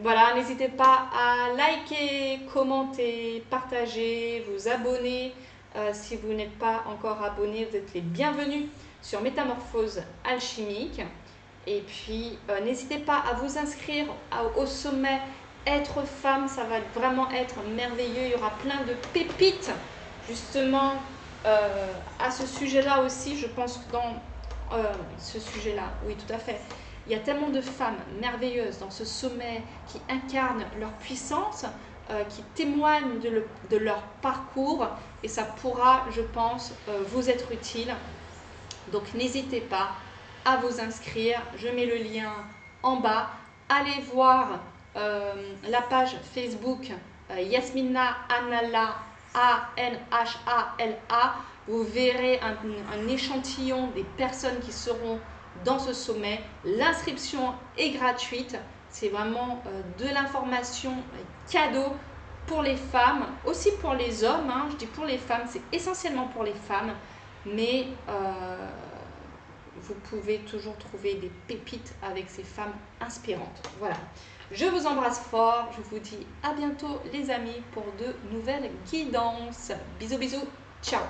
Voilà, n'hésitez pas à liker, commenter, partager, vous abonner. Si vous n'êtes pas encore abonné, vous êtes les bienvenus sur Métamorphose Alchimique. Et puis, n'hésitez pas à vous inscrire au sommet Être Femme, ça va vraiment être merveilleux. Il y aura plein de pépites, justement, à ce sujet-là aussi. Je pense que dans ce sujet-là, oui, tout à fait. Il y a tellement de femmes merveilleuses dans ce sommet qui incarnent leur puissance, qui témoignent de leur parcours, et ça pourra, je pense, vous être utile. Donc n'hésitez pas à vous inscrire, je mets le lien en bas. Allez voir la page Facebook Yasmina Anhala, A-N-H-A-L-A. Vous verrez un échantillon des personnes qui seront dans ce sommet. L'inscription est gratuite, c'est vraiment de l'information cadeau pour les femmes, aussi pour les hommes, hein. Je dis pour les femmes, c'est essentiellement pour les femmes, mais vous pouvez toujours trouver des pépites avec ces femmes inspirantes. Voilà, je vous embrasse fort, je vous dis à bientôt les amis pour de nouvelles guidances. Bisous bisous, ciao.